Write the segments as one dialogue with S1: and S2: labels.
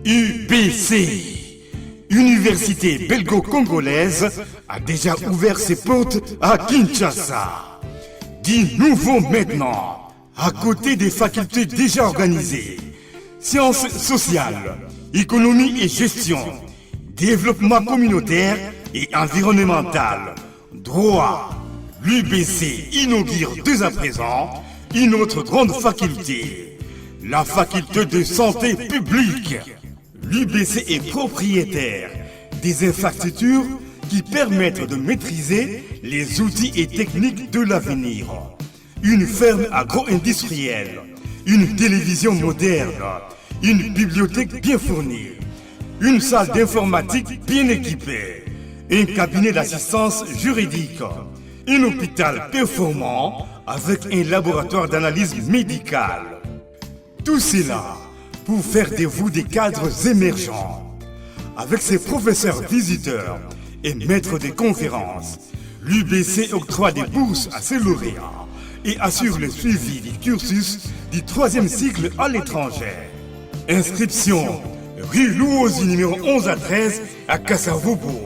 S1: UBC, Université belgo-congolaise, a déjà ouvert ses portes à Kinshasa. Du nouveau maintenant, à côté des facultés déjà organisées, sciences sociales, économie et gestion, développement communautaire et environnemental, droit, l'UBC inaugure dès à présent une autre grande faculté, la faculté de santé publique. L'UBC est propriétaire des infrastructures qui permettent de maîtriser les outils et techniques de l'avenir. Une ferme agro-industrielle, une télévision moderne, une bibliothèque bien fournie, une salle d'informatique bien équipée, un cabinet d'assistance juridique, un hôpital performant avec un laboratoire d'analyse médicale. Tout cela pour faire de vous des cadres émergents. Avec ses professeurs visiteurs et maîtres de conférences, l'UBC octroie des bourses à ses lauréats et assure le suivi du cursus du 3e cycle à l'étranger. Inscription rue Louosi numéro 11 à 13 à Kassavobo.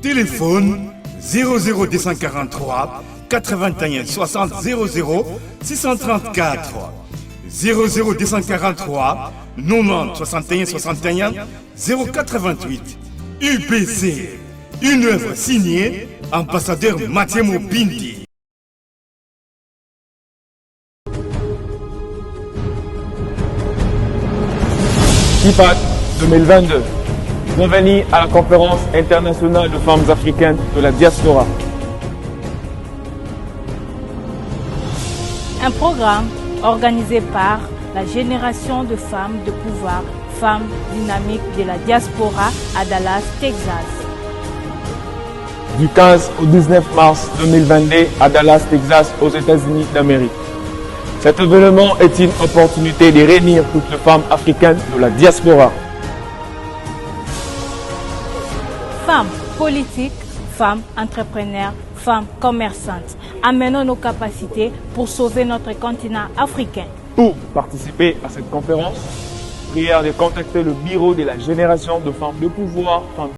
S1: Téléphone 00243 81 60 00 634 00243 90 61 61 088. UBC, une œuvre signée ambassadeur Mathieu Bindi.
S2: IPAC 2022. Bienvenue à la conférence internationale de femmes africaines de la diaspora.
S3: Un programme organisé par la Génération de femmes de pouvoir, femmes dynamiques de la diaspora à Dallas, Texas.
S2: Du 15 au 19 mars 2022 à Dallas, Texas, aux États-Unis d'Amérique. Cet événement est une opportunité de réunir toutes les femmes africaines de la diaspora.
S3: Femmes politiques, femmes entrepreneurs, femmes commerçantes. Amenons nos capacités pour sauver notre continent africain.
S2: Pour participer à cette conférence, prière de contacter le bureau de la Génération de femmes de pouvoir, femmes.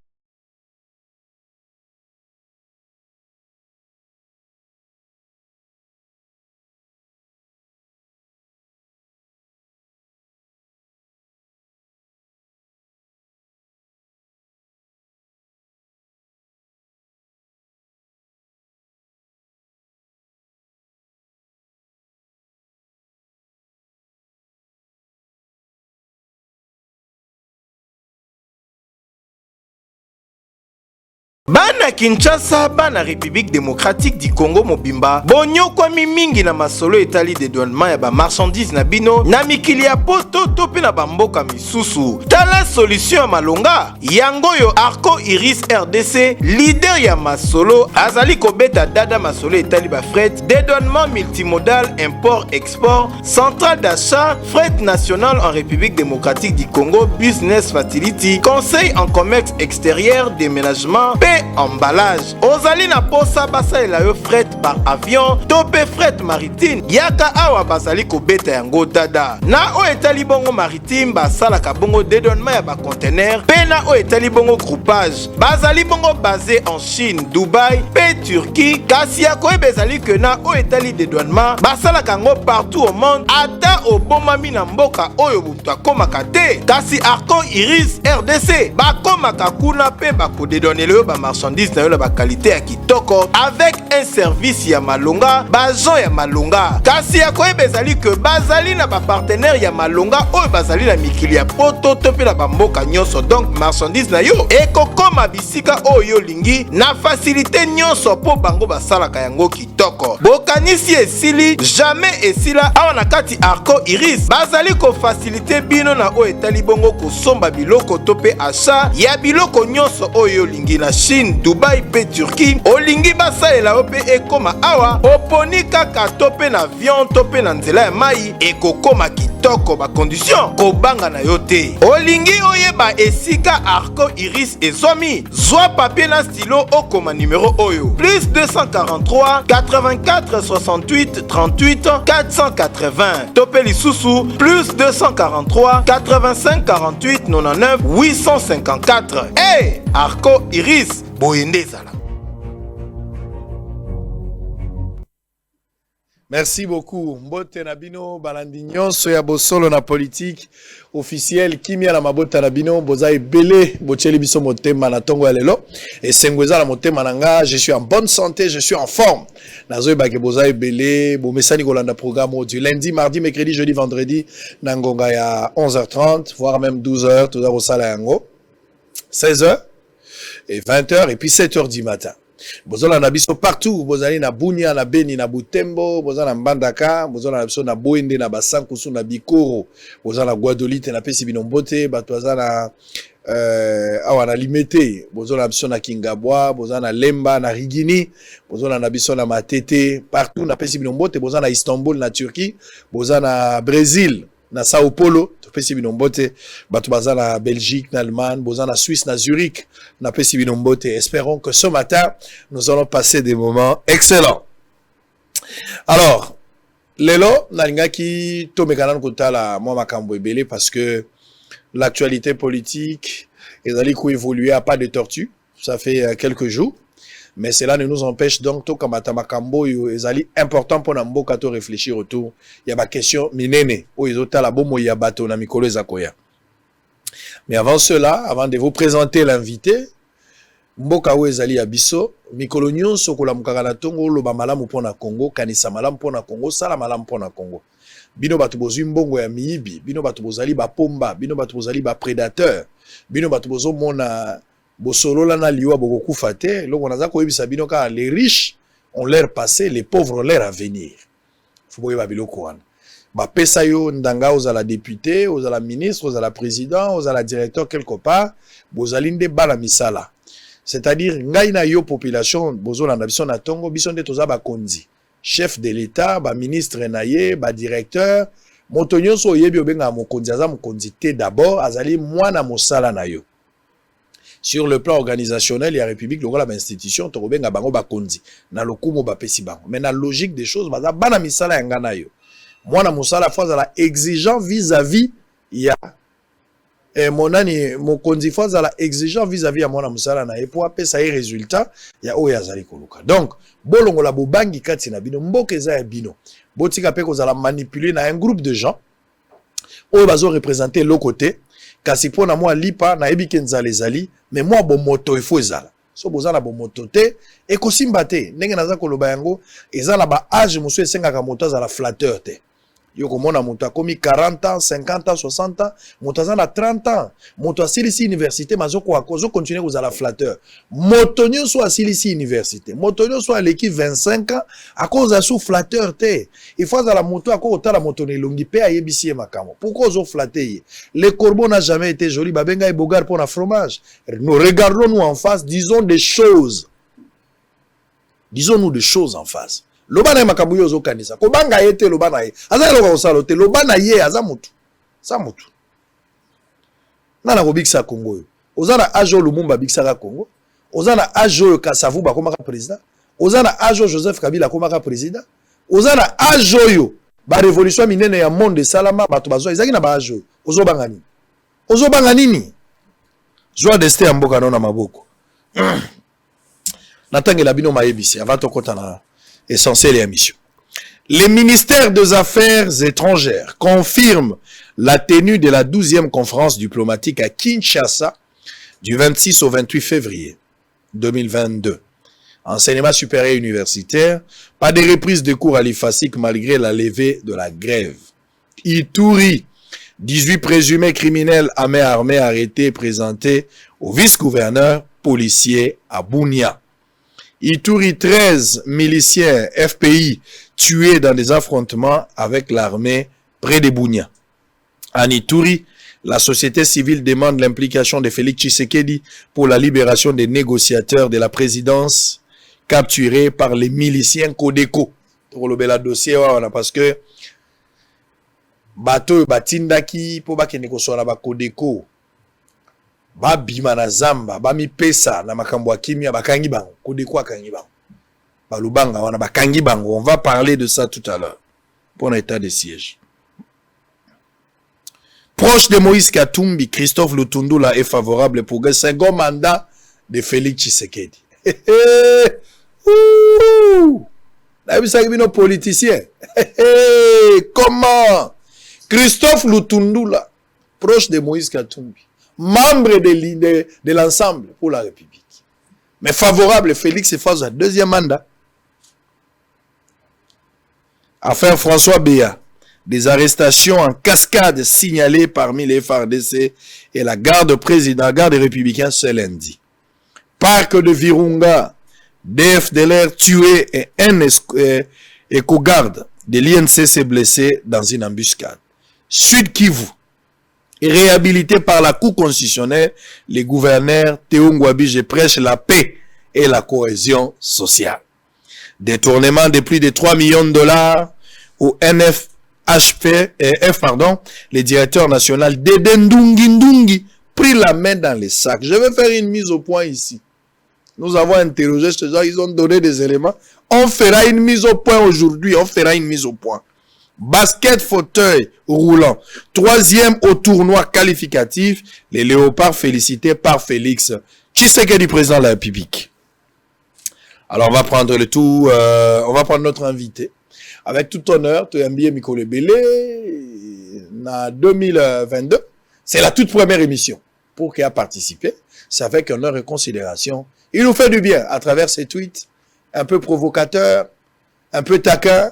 S4: Bana Kinshasa, bana République démocratique du Congo mobimba, bonyo kwa mingi na masolo etali de douanement ya ba marchandise na bino, na mikili ya poto tope na bamboka misusu. Tala solution ya malonga, yango yo Arco Iris RDC, leader ya masolo, azali kobeta dada masolo etali ba fret, dédouanement multimodal, import-export, centrale d'achat, fret national en République démocratique du Congo, business facility, conseil en commerce extérieur, déménagement, emballage. Ozali na posa basalela yo fret par avion, tope fret maritime. Yaka awa basali kobeta yango dada. Na o etali bongo maritime basalaka bongo dédouanement ya ba conteneur, pe na o etali bongo groupage. Bazali bongo basé en Chine, Dubaï, pe Turquie. Kasi ya koyeba ezali ke na o etali dédouanement basalaka ngo partout au monde, ata obomami na mboka oyo butu akomaka te. Kasi Arco Iris RDC bakomaka kuna pe bakodédouanela yo ba marchandise na yo la ba qualité ya kitoko avec un service ya malonga, bajon ya malonga. Kasi ya koyeba ezali ke bazali na ba partenaire ya malonga oyo bazali na mikili ya poto to pe na bamboka nyonso, donc marchandise na yo ekokoma bisika oyo lingi na facilité nyonso po bango basalaka yango kitoko. Bokanisi esili jamais esila awa na kati Arco Iris bazali ko facilité bino na o etali bongo kosomba biloko to pe achat ya biloko nyonso oyo lingi na Chine, Chine, Dubaï pe Turquie olingi basalela ope ekoma awa oponi kaka tope na avion tope na nzela ya mai ekokoma kitoko ba condition kobanga na yo te olingi oyeba esika Arco Iris ezomi zwa papier na stylo okoma numéro oyo plus 243 84 68 38 480 tope lisusu plus 243 85 48 99 854. Hey, Arco Iris boyende ezala.
S5: Merci beaucoup. Mbote Nabino, Balandignon, Soya Bosolo na politique officielle, Kimia la Mabota Nabino, Bozaï Belé, Bocheli Biso Motema na Tongo Alelo, et Sengweza la Motema Nanga, je suis en bonne santé, je suis en forme. Nazoe Bake Bozaï Belé, Bomessani Golanda programme du lundi, mardi, mercredi, jeudi, vendredi, Nangonga ya 11h30, voire même 12h, tout à au Salayango, 16h et 20h, et puis 7h du matin. Bozola na biso partout, bozali na Bunia, na Beni, na Butembo, bozala na Mbandaka, bozala na biso na Boende, na Basankusu, na Bikoro, bozala na Guadolite, na Pesi Binombote, batoza na awa na Limete, bozala na biso na Kingabwa, bozala na Lemba, na Rigini, bozala na biso na Matete, partout na Pesi Binombote, bozala na Istanbul, na Turquie, bozala na Brésil, na Sao Paulo, Pesi Binombote, bato baza na Belgique, na Allemagne, boza na Suisse, na Zurich, na Pesi Binombote. Espérons que ce matin, nous allons passer des moments excellents. Alors, lelo, nalinga ki to mekanan kota la moi makambo ebele parce que l'actualité politique, ils allaient évoluer à pas de tortue. Ça fait quelques jours. Mais cela ne nous empêche donc, tout comme Atamakambo, ils important pour Namboka to réfléchir autour. Il y a ma question, minene, où ils ont la bomo ya bato na mikolo zakoya. Mais avant cela, avant de vous présenter l'invité, Mboka ou ezali abiso, mikolo nyonso ko la mukagana tongo lo ba malamu pona Congo, kanisa malamu pona Congo, sala malamu pona Congo. Bino batu bozwi mbongo ya miibi, bino batu bozali ba pomba, bino batu bozali ba prédateur, bino batu bozo mona Bosolola na liwa boku fate, donc on a ko yebisa bino ka les riches ont leur passé, les pauvres ont leur avenir. Faut boye babilo koana. Ba pesa yo ndanga aux la député, aux la ministre, aux la président, aux la directeur quelque part, bozalinde bala misala. C'est-à-dire ngai na yo population bozola na biso na tongo biso nde toza ba konzi. Chef de l'état, ba ministre na ye, ba directeur, motonyo so yebi obenga mokonzi aza mokonzi te d'abord azali mwana mosala na yo. Sur le plan organisationnel, il y a République, le rôle de l'institution, tu as bango bakonzi, na lokumo ba pesi bango. Mais dans la logique des choses, baza bana misala yangana yo. Moi na musala fois la exigeant vis-à-vis il y a mon ani mon konzi fois la exigeant vis-à-vis à mon musala na et pour appeler ça y résultat, il y a oya zali koluka. Donc, bolongo la bobangi kati na bino mboke za bino. Botika pe ko za la manipuler na un groupe de gens. Oyo bazo représenter l'autre côté. Kasi pona moi lipa na ebike nzale zali mais moi bon moto il faut ezala so bozala bon moto te e kosimba te ndenge naza koloba yango ezala ba âge musu esengaka moto azala flatteur te yo komona moto akomi 40 ans 50 ans 60 ans moto azala 30 ans moto asilisi université mazoko akozo continuer kozala flatteur moto nyonso asilisi université moto nyonso aleki 25 ans akoza sou flatteur te il faut azala moto akotala moto nelongi pe ayebisi makamo pourquoi ozo flatter le corbeau n'a jamais été joli babenga ebogar pour la fromage nous regardons nous en face disons des choses disons-nous des choses en face. Lobana makambo yo zo kanisa ko banga yete lobana ye aza loka osalo te lobana ye aza mutu sa mutu nana ko bikisa Congo yo ozana ajo Lumumba bikisa ka Congo ozana ajo Kasavu ba komaka président ozana ajo Joseph Kabila komaka président ozana ajo yo ba révolution minene ya monde salama bato bazo ezaki na ba ajo ozo banga nini joie d'este ya mboka na maboko natangela bino mayebisi avant to kota na essentiel et mission. Les ministères des Affaires étrangères confirment la tenue de la 12e conférence diplomatique à Kinshasa du 26 au 28 février 2022. Enseignement supérieur et universitaire, pas de reprise de cours à l'IFASIC malgré la levée de la grève. Ituri, 18 présumés criminels à main armée arrêtés présentés au vice-gouverneur policier à Bunia. Ituri, 13 miliciens FPI tués dans des affrontements avec l'armée près de Bunia. En Ituri, La société civile demande l'implication de Félix Tshisekedi pour la libération des négociateurs de la présidence capturés par les miliciens Codeco. Pour le bel dossier, parce que bateau batindaki pour ba négocier na ba Codeco. Ba bima na zamba, ba mi pesa na makambo ya kimia bakangi bango, Codeco akangi bango. Ba lubanga wana bakangi bango. On va parler de ça tout à l'heure pour l'état de siège. Proche de Moïse Katumbi, Christophe Lutundula est favorable pour le second mandat de Félix Tshisekedi. Nos politiciens. Comment? Christophe Lutundula, proche de Moïse Katumbi, membre de l'ensemble pour la République. Mais favorable, Félix fasse un deuxième mandat. Affaire François Béat. Des arrestations en cascade signalées parmi les FARDC et la garde républicaine ce lundi. Parc de Virunga, DFDLR tué et un éco-garde de l'INC s'est blessé dans une embuscade. Sud Kivu, réhabilité par la Cour constitutionnelle, les gouverneurs Théo Ngouabije prêchent la paix et la cohésion sociale. Détournement de plus de 3 millions de dollars au NFF, le directeur national Ndungi prit la main dans les sacs. Je vais faire une mise au point ici. Nous avons interrogé ces gens, ils ont donné des éléments. On fera une mise au point aujourd'hui, on fera une mise au point. Basket fauteuil roulant. 3e au tournoi qualificatif. Les Léopards félicités par Félix Tshisekedi, président de la République. Alors on va prendre le tout, on va prendre notre invité. Avec tout honneur, tu es envié Mikole Belé en 2022. C'est la toute première émission pour qui a participé. C'est avec honneur et considération. Il nous fait du bien à travers ses tweets, un peu provocateur, un peu taquin,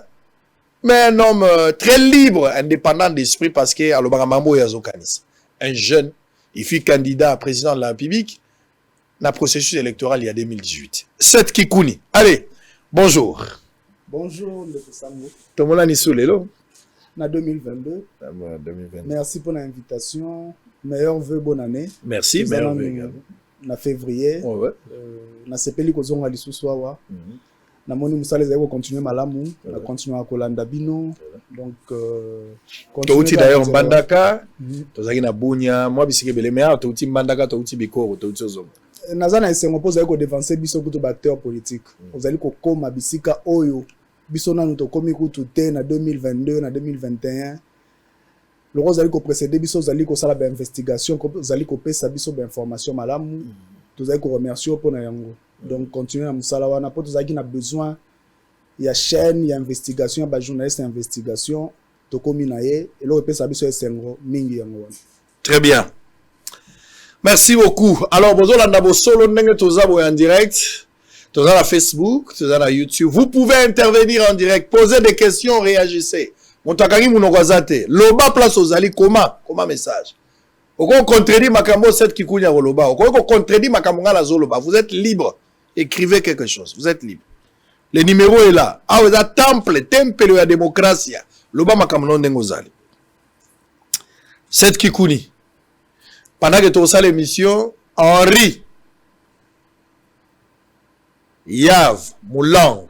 S5: mais un homme très libre, indépendant d'esprit parce qu'il a le Baramambo Yazokanis. Un jeune, il fut candidat à président de la République dans le processus électoral il y a 2018. Seth Kikouni. Allez, bonjour.
S6: Bonjour, M. Sambo.
S5: Tout le monde est lelo.
S6: En 2022.
S5: 2022.
S6: Merci pour l'invitation. Meilleur vœu, bonne année.
S5: Merci, meilleur vœu également.
S6: En février.
S5: Oh, ouais.
S6: Na sepeli kozonga lisusuawa. Na moni musale zaiko continuer malamu. Na continuer à kolanda bino. Donc,
S5: Touti d'ailleurs Mbandaka. Tozaki na Bunya. Moi, bisike bele mea. Touti Mbandaka, touti Bikoro, touti Ozonga.
S6: Nazana esengo po zaiko devancer biso kutu acteur politique. Ozali ko koma bisika oyo. Biso nanu to komi kutu te na 2022 na 2021. Le rose zali ko précéder biso zali ko sala ba investigation ko zali ko pesa biso ba information malamu. To zali ko remercier pour na yango. Donc continuer à musala wana po to zali na besoin ya chaîne ya investigation ba journaliste investigation to komi na ye et le pesa biso esengo mingi yango wana.
S5: Très bien. Merci beaucoup. Alors bozolanda bo solo ndenge tozabo en direct. Toza la Facebook, toza la YouTube. Vous pouvez intervenir en direct, poser des questions, réagissez. Montakari Mounogwazate. Loba place aux ali, comment message. Oko contredit Makambo 7 Kikunya Roloba. Oko contredit Makamonga la Zoloba. Vous êtes libre. Écrivez quelque chose. Vous êtes libre. Le numéro est là. Ah, vous êtes temple de la démocratie. Loba Makamonon Dengozali. 7 Kikuni. Pendant que tu as l'émission, Henri Yav Moulang,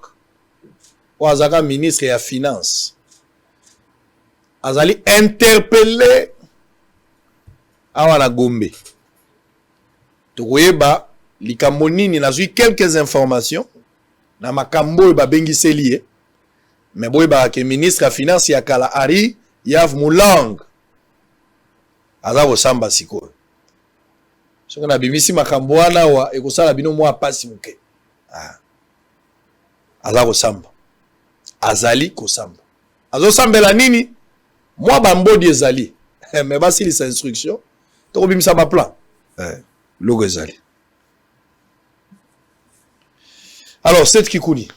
S5: Ouazaka ministre et à finance, Azali interpellé à la Gombe. Tokoyeba, Likamonini n'a eu quelques informations. Na makambo ba bengise lié. Mais boyeba que ministre à finance ya kala Ari Yav Moulang. Azabo samba siko. Soko na bimisi makambo wana wa ekosala bino mwa pasi muke. Azali kosamba. Azali kosamba. Azo sambela nini? Moi bambodi ezali. Mais basi les instructions. Toko bimisa ba plan. Logo ezali. Alors, Seth Kikouni.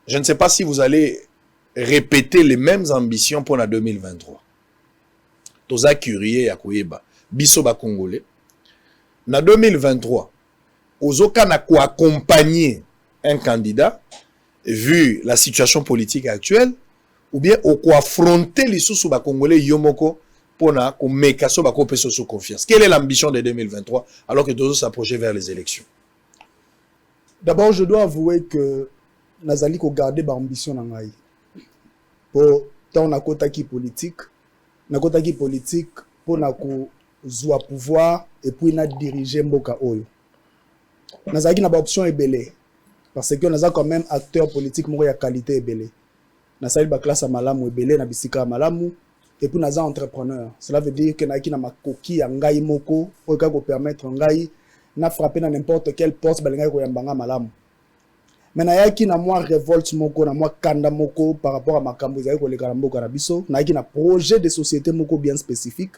S5: Je ne sais pas si vous allez répéter les mêmes ambitions pour la 2023. Toza curieux ya koyeba. Biso ba Congolais. Na 2023. Ozoka na ko accompagner un candidat vu la situation politique actuelle ou bien au ko affronter les sous ba Congolais yomoko pour qu'on mette sous confiance. Quelle est l'ambition de 2023 alors que tous s'approcher vers les élections?
S6: D'abord, je dois avouer que Nazali ko garder ba ambition na ngai. Pour tant na kotaki politique pour na ko zwa pouvoir et puis na diriger mboka oyo. Nazali na ba option ebele parce que naza quand même acteur politique moko ya qualité ebele. Nazali ba classe malamu ebele na bisika malamu et puis naza entrepreneur. Cela veut dire que na ki na makoki ya ngai moko pour ka ko permettre ngai na frapper na n'importe quelle poste balinga ko yambanga malamu. Mais na yaki na moi révolte moko na moi kanda moko par rapport à makambo ezali ko leka na mboka na biso na yaki na projet de société moko bien spécifique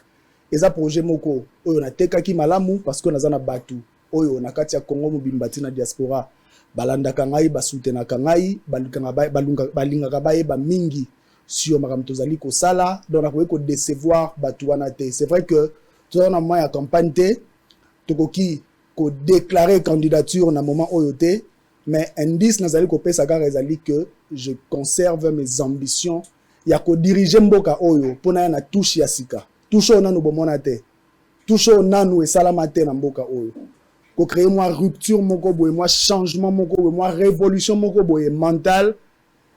S6: eza projet moko oyo na tekaki malamu parce que naza na batu oyo na kati ya Congo mobimbati na diaspora balandaka ngai basutenaka ngai balingaka bayeba mingi sur makambo tozali kosala donc nakoki ko décevoir batu wana te. C'est vrai que toza na moya ya campagne te tokoki ko déclarer candidature na moment oyo te. Mais indice nazali ko pesa ka rezali que je conserve mes ambitions ya ko diriger mboka oyo pona na touche ya sika touche ona no bomona te touche ona no esalama te na mboka oyo ko créer moi rupture moko boye moi changement moko boye moi révolution moko boye mentale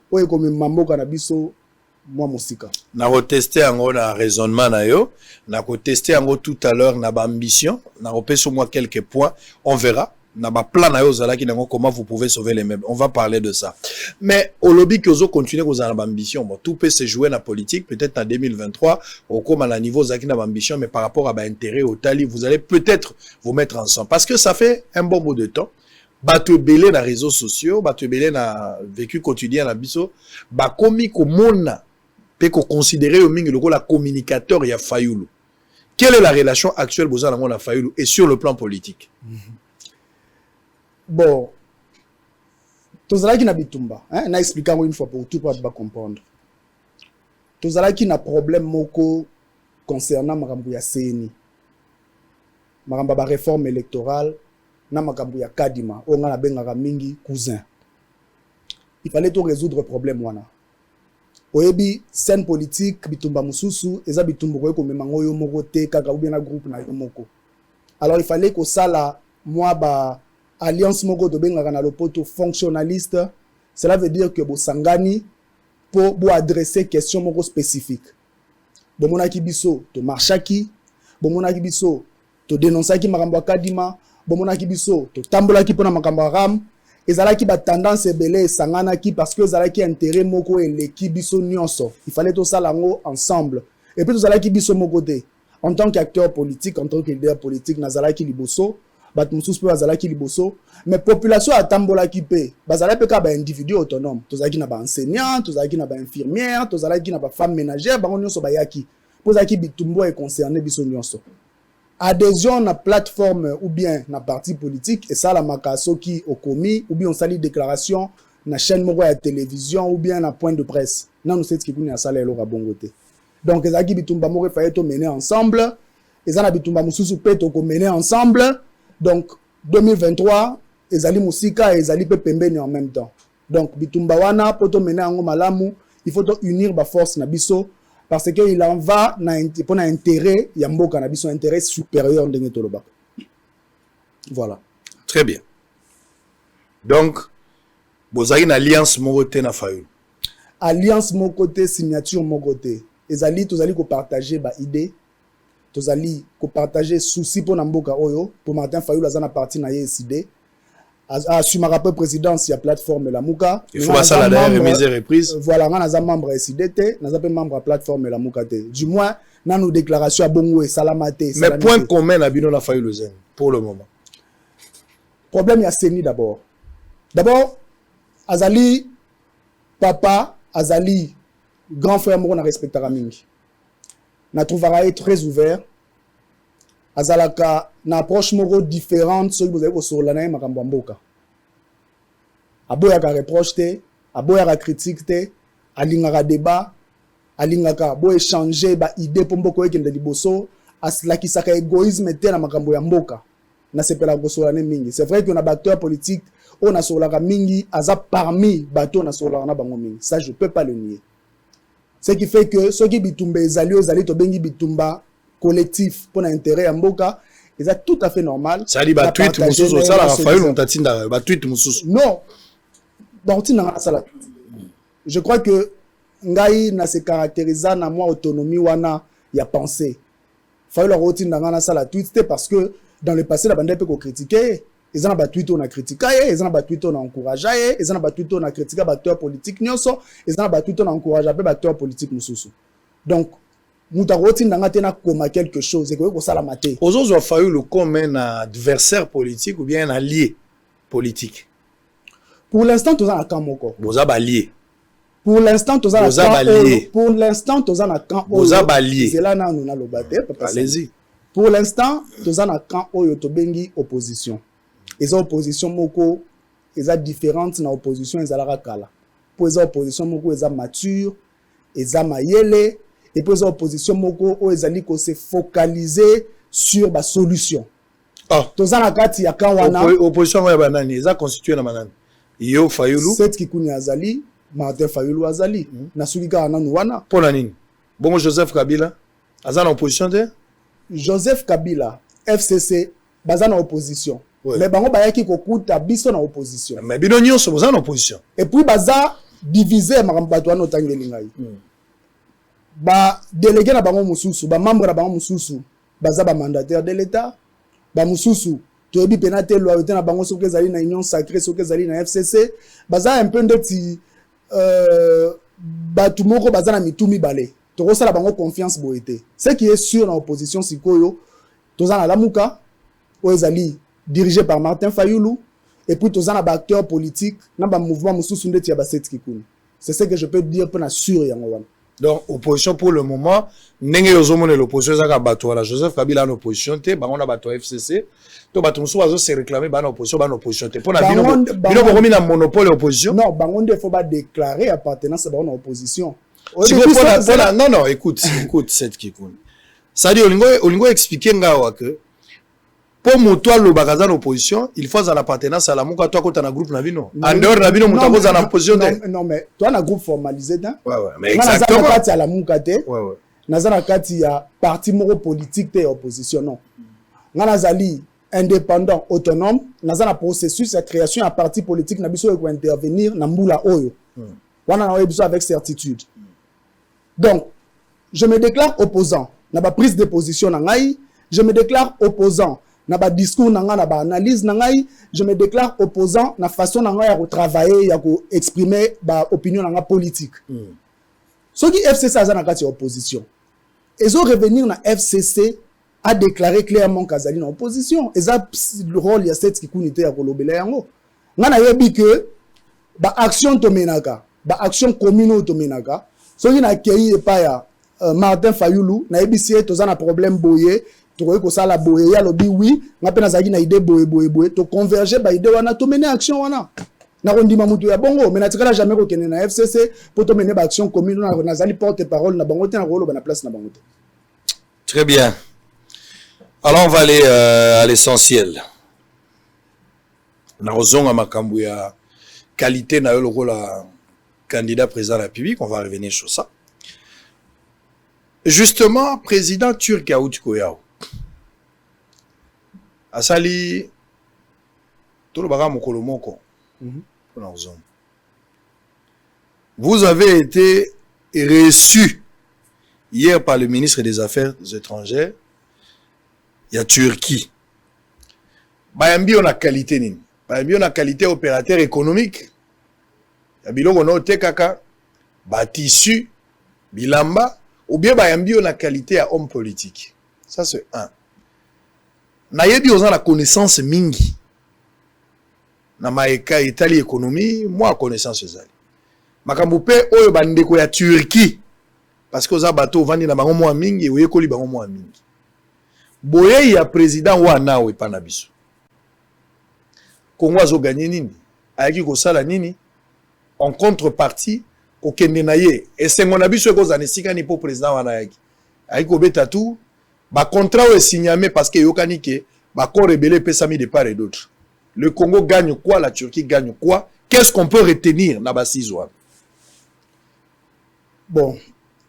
S6: oyo ko mboka na biso moi mosika
S5: na ko tester yango na raisonnement na yo na ko tester yango tout à l'heure na ba ambition na ko pesa moi quelques points on verra. Na ba plan na yo zala ki nango comment vous pouvez sauver les meubles. On va parler de ça. Mais au lobby que vous continuez aux ambitions, bon, tout peut se jouer dans la politique peut-être en 2023 au comme à la niveau zaki na ambition mais par rapport à ba intérêt au tali vous allez peut-être vous mettre ensemble parce que ça fait un bon bout de temps. Bato belé na réseaux sociaux, bato belé na vécu quotidien na biso, ba komi ko mona pe ko considérer au mingi le la communicateur ya Fayulu. Quelle est la relation actuelle bozala na Fayulu et sur le plan politique?
S6: Bon, tozalaki na bitumba, na expliquer une fois pour tout pour pas comprendre. Tozalaki na problème moko concernant makambo ya CENI. Makambo ba réforme électorale na makambo ya Kadima, on a bengaka mingi cousin. Il fallait tout résoudre problème wana. Oyebi scène politique bitumba mususu eza bitumba ko memango yo moko te kaka ou bien na groupe na yo moko. Alors il fallait que ça là moi ba alliance moko to bengaka na lopoto fonctionnaliste, cela veut dire que bo sangani pour adresser question moko spécifique. Bo monaki biso to marchaki, bo monaki biso to dénonçaki makambo akadima, bo monaki biso to tambolaki pona makambo ram, ezalaki ba tendance ebele sanganaki parce que ezalaki intérêt moko eleki biso nyonso. Il fallait tout ça lango ensemble. Et puis ezalaki biso moko te. En tant qu'acteur politique, en tant que leader politique, nazalaki liboso bat mususu pe bazalaki liboso mais population atambolaki pe bazalaki pe ka ba individu autonome tozalaki na ba enseignant tozalaki na ba infirmière tozalaki na ba femme ménagère bango nyonso bayaki pozalaki bitumbo e concerné biso nyonso adhésion na plateforme ou bien na parti politique et ça la makaso qui okomi ou bien on sali déclaration na chaîne moko ya télévision ou bien na point de presse nanu c'est qui kuni ya sala elo ka bongote donc ezalaki bitumba moko fallait to mener ensemble ezana bitumba mususu pe to ko mener ensemble. Donc, 2023, ezali musika et ezali pe pembeni en même temps. Donc, bitumba wana, poto mener ango malamu, il faut unir ba force na biso, parce que il en va pour na intérêt, ya mboka na biso, intérêt supérieur de Toloba. Voilà.
S5: Très bien. Donc, vous avez une alliance mokote na Fayulu.
S6: Alliance mokote, signature mokote. Ezali, tous allez ko partager ba idée. Tozali ko partager souci pour Namboka Oyo pour Martin Fayulu azana parti na YSD assuma rappel présidence ya plateforme la Muka
S5: il faut ça la dernière remise et reprise
S6: voilà on a membre SDT on a pas membre à plateforme la Muka te du moins na nos déclarations à bongo et salamate
S5: mais point commun na bino na Fayulu zen pour le moment
S6: problème ya CENI d'abord azali papa azali grand frère moko na respectera mingi na trouvera très ouvert azalaka na approche moko différente soki bozali kosola na ye makambo ya mboka aboyaka reproche te aboyaka critique te alingaka débat alingaka bo échanger ba idée po mboka ekende liboso asilakisaka égoïsme te na makambo ya mboka na sepela kosola ne mingi c'est vrai que na acteur politique on a solaka mingi aza parmi bato na solaka na bango mingi ça je peux pas le nier Ce qui fait que ceux qui bitumba ezali ozali to bengi bitumba collectif pour l'intérêt à mboka, c'est tout à fait normal.
S5: Ça dit ba tweet mususu ça la Raphaël on tatinda ba tweet mususu.
S6: Non. Bon tinanga ça la. Je crois que ngai na se caractérisa na moi autonomie wana ya pensée. Fallait leur routine dans ça la tweet c'était parce que dans le passé la bande peut critiquer. Ils ont battu on a critiqué, ils ont battu on a encouragé, ils ont battu on a critiqué acteurs politiques nyonso, ils ont battu on a encouragé acteurs politiques mususu. Donc mutaroti ndanga tena comme quelque chose et que ça la maté.
S5: Aux autres a fallu le comme un adversaire politique ou bien un allié politique.
S6: Pour l'instant tous en camp moko.
S5: Boza allié.
S6: Pour l'instant tous en camp. Pour l'instant tous en camp.
S5: Boza allié.
S6: C'est là nous na lobaté papa.
S5: Allez-y.
S6: Pour l'instant tous en camp oyo to bengi opposition. Les oppositions moko eza différentes na opposition ezalaka kala. Pour les oppositions moko eza mature, eza mayele et pour les oppositions moko o ezali ko se focaliser sur ba solution.
S5: Ah,
S6: tozana kati ya kan wana
S5: opposition ya banani eza constitué na manani. Yo Fayulu,
S6: Seth Kikuni azali, Martin Fayulu azali, na sulika wana wana.
S5: Pour nini? Bongo Joseph Kabila aza na opposition de?
S6: Joseph Kabila, FCC baza na opposition.
S5: Ouais.
S6: Mais bango bayaki kokuta biso na opposition.
S5: Mais bino nyonso boza na opposition.
S6: Et puis baza divisé makambo bato wana otangeli ngai. Ba délégué na bango mususu, ba membre na bango mususu, baza ba mandataire de l'État, ba mususu toyebi penate loyauté na bango soki ezali na union sacrée soki ezali na FCC, baza un peu ndeti bato moko baza na mitu mibale. Tokosala bango confiance boyete. Ce qui est sûr na opposition sikoyo, toza na lamuka o ezali dirigé par Martin Fayulu, et puis tous les acteurs politiques, dans le mouvement Moussous ndeti ya Seth Kikuni. C'est ce que je peux dire pour la sûr yango.
S5: Donc opposition pour le moment, ndenge yozomone l'opposition zaka bato la Joseph Kabila en opposition te, bango na bato FCC, to bato musu bazo se réclamer ba na opposition te. Pour na bino bokomi na monopole opposition.
S6: Non, bango il faut pas déclarer appartenance à la opposition.
S5: Non, écoute Seth Kikuni. Ça dit olingo expliquer ngawa que pour moto lo bagaza na opposition, il faut à l'appartenance à la muka toi quand na groupe na bino. En dehors na bino muta koza na opposition de.
S6: Non mais toi na groupe formalisé dan.
S5: Ouais, mais exactement.
S6: Na kati à la muka te.
S5: Ouais.
S6: Na kati ya parti moko politique te opposition non. Ngana zali indépendant autonome, na processus de création à parti politique na biso ko intervenir na mbula oyo. Wana na biso avec certitude. Donc, je me déclare opposant na ba prise de position na ngai, je me déclare opposant na ba discours nanga na ba analyse nangai, je me déclare opposant na façon nanga ya ko travailler ya ko exprimer ba opinion nanga politique. Ceux qui FCC azana kati opposition. Ils ont revenir na FCC a déclaré clairement qu'azali na opposition. Et ça le rôle ya Seth Kikuni te ya kolobela yango. Ngana yebi que ba action to menaka, ba action commune to menaka. Ceux qui na kei pa ya Martin Fayulu na yebi tozana problème boye. To sala boye ya lobi oui ngape nazaki na idée boye to converger ba idée wana to mener action wana na kondima mutu ya bongo mais na tikala jamais ko kene na FCC pour to mener ba action commune na nazali porte parole na bango te na rolo ba na place na bango te.
S5: Très bien. Alors on va aller à l'essentiel. Na rozonga makambu ya qualité na yo lokola candidat président de la République, on va revenir sur ça. Justement, président turc Aoutko Yao. Asali tout le baga mokolo moko. Vous avez été reçu hier par le ministre des Affaires étrangères. Il y a Turquie. Bayambi on a qualité nini. Bayambi on a qualité opérateur économique. Ya biloko no tekaka ba tissu bilamba ou bien bayambi on a qualité à homme politique. Ça c'est un. Nayebi oza la connaissance mingi. Na maeka Italie économie, moi connaissance ezali. Makambo pe oyo bandeko ya Turquie parce que oza bateau vandi na bango mwa mingi oye koli bango mwa mingi. Boye ya président wana we pa na biso. Kongo azo gagner nini? Ayaki ko sala nini? En contrepartie ko kende na ye esengo na biso ko zanesika ni po président wana yaki. Ayaki ko beta tout ba contrat est signé parce que yokani ke ba corps rebelle pesami de part et d'autre. Le Congo gagne quoi, la Turquie gagne quoi? Qu'est-ce qu'on peut retenir na basizwa?
S6: Bon,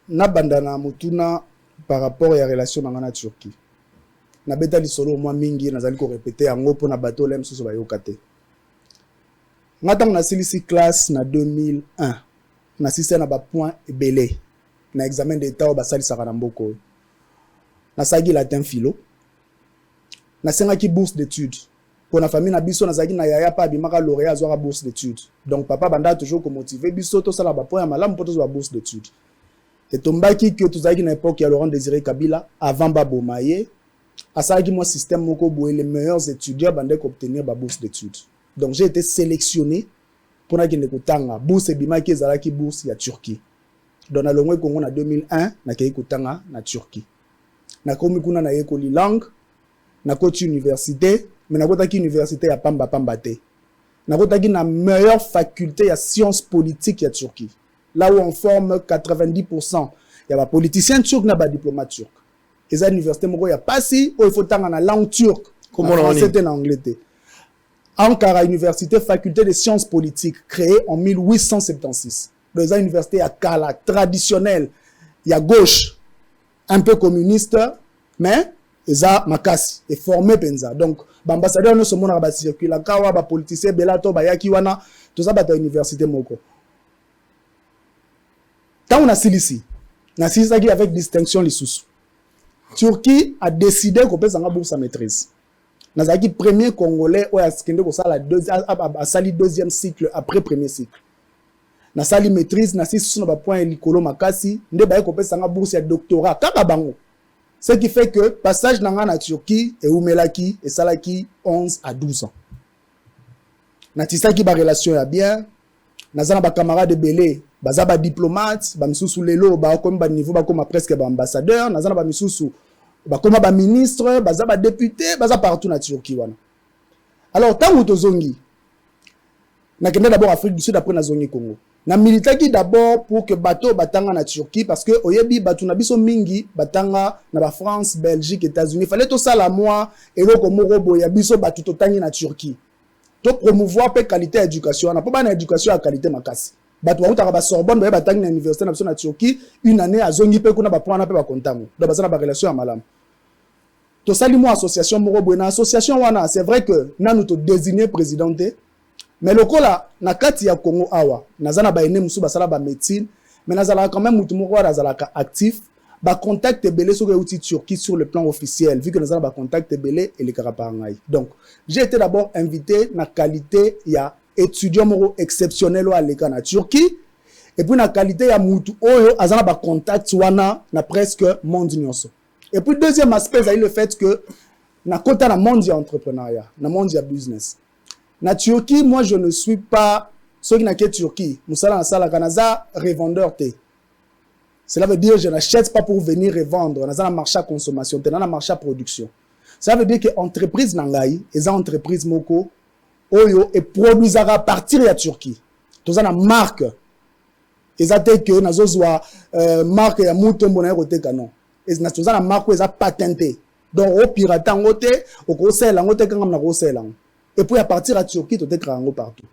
S6: na bandana mutuna par rapport à la relation na Turquie. Na beta li solo moi mingi nazali ko répéter yango pour na bateau lem soso ba yokate. Ngata na silisi classe na 2001. Na sisi na ba point ebele. Na examen d'état ba sali saka na mboko. Na sagi latin philo. Na senga ki bourse d'études. Pour la famille na biso na zaki na yaya pa bimaka lauréat azwa bourse d'études. Donc papa banda toujours ko motiver biso to sala ba point ya malamu pour to zo bourse d'études. Et tombaki que tous na époque ya Laurent Désiré Kabila avant Babomaye à ça moi système moko boye les meilleurs étudiants bande obtenir ba bourse d'études. Donc j'ai été sélectionné pour na kende kutanga bourse bimaki ezalaki bourse ya Turquie. Dans na longwe Congo na 2001 na kei kutanga na Turquie. Na komi kuna na yekoli langue na koti université mais na kotaki université ya pamba te. Na kotaki na meilleure faculté ya sciences politiques ya Turquie. Là où on forme 90% il y a des politiciens turcs na ba diplomate turc. Et ça université moko ya pasi où il faut tanga na langue turque comme on français en anglais. Ankara université faculté de sciences politiques créée en 1876. Dans une université à Kala traditionnelle, il y a gauche un peu communiste mais eza makasi et formé penza. Donc l'ambassadeur ne se mona ba circuler kawa ba politicien belato ba yaki wana tout ça ba ta université moko. Quand on a silisi avec distinction les sous. Turquie a décidé qu'on peut s'en bourse à maîtrise. Nazaki premier congolais ou a skende ko sala deuxième cycle après premier cycle. Na sali maîtrise na sisi na ba point likolo makasi nde ba ko peut s'en bourse à doctorat kaka bango. Ce qui fait que passage na Turquie et umelaki et salaki 11 à 12 ans. Na tisaki ba relation ya bien. Nazana ba camarade belé baza ba diplomate ba misusu lelo ba comme ba niveau ba comme presque ba ambassadeur nazana ba misusu ba comme ba ministre baza ba député baza partout na Turquie wana. Alors tant que zongi na kende d'abord Afrique du Sud après na zongi Congo na militaki d'abord pour que bateau batanga na Turquie parce que oyebi batu na biso mingi batanga na ba France Belgique États-Unis fallait to sala moi et loko moko boya biso batu to tangi na Turquie to promouvoir pe qualité éducation na po ba na éducation à qualité makasi. Bato ba ba Sorbonne ba batangi na université na Turquie une année à zongi pe kuna ba prendre pe ba kontango donc ba sana ba relation ya malamu to sali mo association moko boye na association wana c'est vrai que na nous to désigner présidenté mais lokola na kati ya Congo awa nazana ba ene musu ba sala ba médecine mais nazala quand même mutu moko nazala ka actif ba contact belé sur outil Turquie sur le plan officiel vu que nazala ba contact belé et les karapangai. Donc j'ai été d'abord invité na qualité ya étudiant moro exceptionnel ou à l'école na Turquie et puis na qualité ya mutu oyo azana ba contact wana na presque monde nyonso. Et puis deuxième aspect c'est le fait que na kota na monde ya entrepreneuriat na monde ya business na Turquie moi je ne suis pas ceux qui na ke Turquie musala na sala kanaza revendeur té. Cela veut dire que je n'achète pas pour venir revendre na marché à consommation té na marché à production. Ça veut dire que entreprise nangai eza entreprise moko oyo et produisera à partir de la Turquie. Tout ça na marque. Ezate que nazozwa marque ya muto mbona yote kanon. Et na tout ça na marque eza patenté. Donc au pirata ngote au kosela ngote kanga na kosela. Et puis à partir de la Turquie tout est krango partout.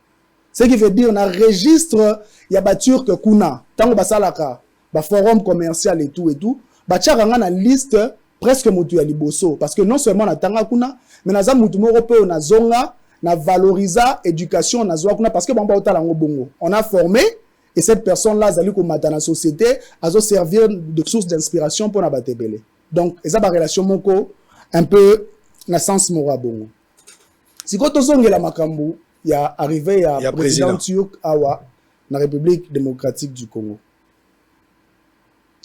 S6: Ce qui veut dire on a registre ya ba turc kuna tango basalaka ba forum commercial et tout ba tchaka na liste presque mutu ya liboso parce que non seulement na tanga kuna mais naza mutu moko pe na zonga na valoriser éducation na zwa parce que bon ba otala ngo bongo on a formé et cette personne là zali ko mata na société azo servir de source d'inspiration pour na batebele. Donc eza ba relation moko un peu na sens mora bongo si ko tozongela makambu ya arrivé ya président turc awa na République démocratique du Congo.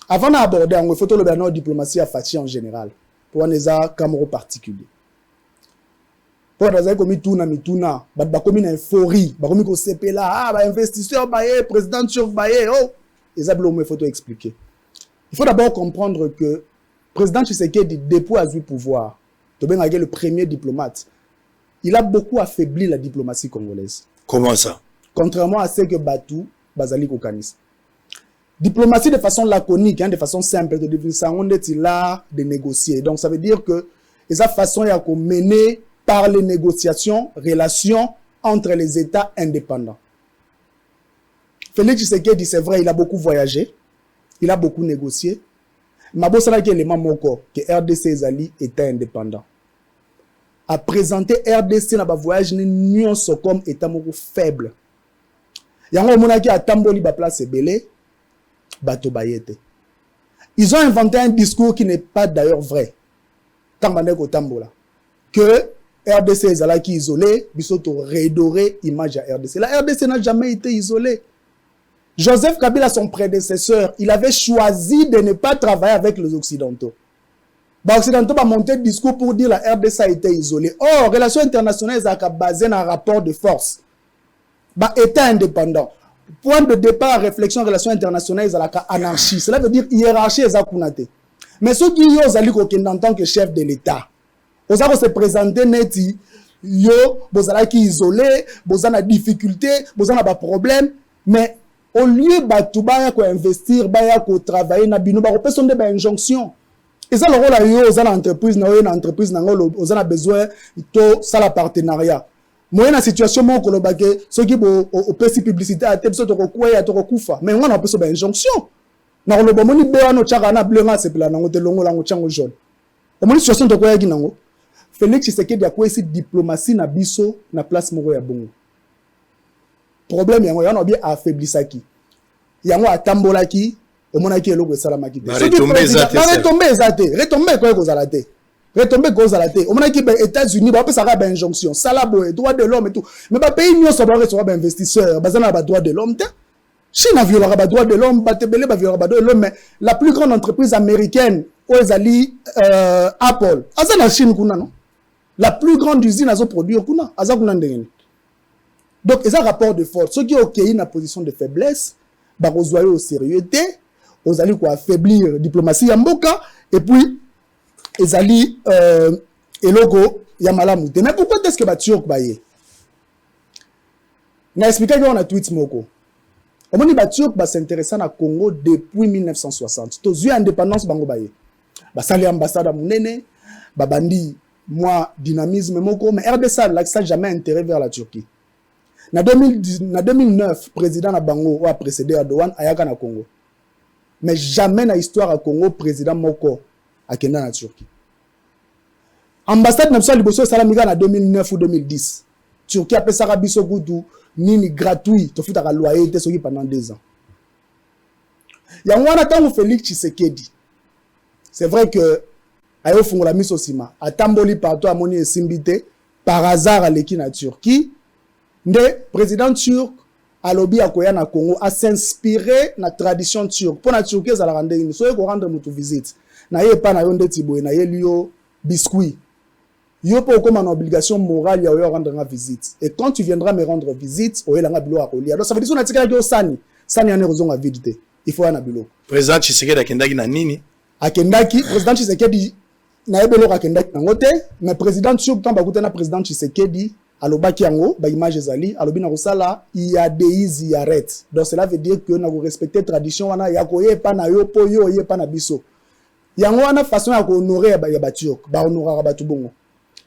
S6: Avant d'aborder il faut le la diplomatie à Fachi en général pour les Cameroun particulier. Pour les gens comme mituna ba comme une euphorie ba comme ko sepela ba investisseur ba président turc ba oh les ablo il faut tout expliquer. Il faut d'abord comprendre que président Tshisekedi depuis à du pouvoir to ben le premier diplomate. Il a beaucoup affaibli la diplomatie congolaise.
S5: Comment ça?
S6: Contrairement à ce que Batou Bazali Kokanis. Diplomatie de façon laconique, de façon simple, de négocier. Donc ça veut dire que sa façon est menée par les négociations, relations entre les États indépendants. Félix Tshisekedi, c'est vrai, il a beaucoup voyagé. il a beaucoup négocié. Mabosala qui est l'élément moko que RDC Ezali était indépendant. A présenté RDC dans le voyage nyonso comme état moko faible. Yango monaki a tamboli ba place belé bato bayete. Ils ont inventé un discours qui n'est pas d'ailleurs vrai. Tambane ko tambola que RDC Ezalaki isolé, bisoto redoré image à RDC. La RDC n'a jamais été isolée. Joseph Kabila, son prédécesseur, il avait choisi de ne pas travailler avec les Occidentaux. Les Occidentaux ont monté le discours pour dire que la RDC a été isolée. Or, relations internationales sont basées dans un rapport de force. État indépendant. Point de départ, réflexion, relations internationales, c'est anarchie. Cela veut dire hiérarchie et zakunate. Mais ceux qui ont en tant que chef de l'État, ils ont se présenter neti, yo, bozalaki isolé, bozana difficulté, bozana ba problème, mais au lieu de investir, de travailler, de faire une injonction. Et ça, le rôle de l'entreprise, on a besoin de ça, partenariat. Moi, dans la situation, ceux qui ont fait publicité, mais on a besoin d'une injonction. Dans le moment où on a besoin situation de Félix Tshisekedi a quoi ici diplomatie na biso na place moko ya bongo. Problème yango yana bien affaibli saki. Yango atambolaki omonaki eloko esalamaki te. Retomber quoi kozalate. Retomber kozalate. Omonaki ba États-Unis ba pesa ka ba injonction, salabo droit de l'homme et tout. Mais ba pays nyonso ba recevoir ba investisseurs, bazana ba droit de l'homme te. Chine a violé ba droit de l'homme, ba tebele ba violé ba droit de l'homme, mais la plus grande entreprise américaine Ezali Apple. Azana Chine kuna non. La plus grande usine a produit au Kuna. Donc, il y a un rapport de force. Ceux qui ont une position de faiblesse, ils ont au sérieux, ils ont affaiblir la diplomatie Yamboka, et puis, ils ont et logo Yamalamute. Mais pourquoi est-ce que les Turcs baillent? Je vais expliquer qu'on a tweet moko. On dit que les Turcs s'intéressent au Congo depuis 1960. Ils ont eu l'indépendance bango baillé. Ils ont l'ambassade à Mounene, Babandi. Moi, dynamisme, mais RDC n'a jamais intérêt vers la Turquie. En 2009, le président Nabango a précédé Erdogan à Yaka na Congo. Mais jamais dans l'histoire à Congo, le président Moko a quitté la Turquie. L'ambassade n'a pas liboso salamiga en 2009 ou 2010. Turquie a fait ça rabiso goudou, nini gratuit, tu fais ta loyauté pendant 2 ans. Il y a un temps où Félix Tshisekedi. C'est vrai que ayo fungola miso sima atamboli partout amoni esimbité par hasard aleki na Turquie nde président turc alobi akoya na Congo a s'inspirer na tradition turque pour na Turquie za la rendre ni so ko rendre mutu visite na ye pa na yo ndeti boye na ye liyo biscuit yo po comme une obligation morale ya yo rendre nga visite et quand tu viendras me rendre visite o yelanga bilo akoli alors ça veut dire so na tika yo sani ane rozonga vidité il faut na bilo
S5: président Tshisekedi akendaki na nini
S6: akendaki président Tshisekedi na ebelo akendaki nango te mais président turc tant bakuta na président Tshisekedi alobaki yango ba image ezali alobi na kosala iadeizi arrête donc cela veut dire que na ko respecter tradition wana ya koye pa na yo po yo ye pa na biso yango wana façon ya ko honorer ya ba turc ba honorer ba tout bongo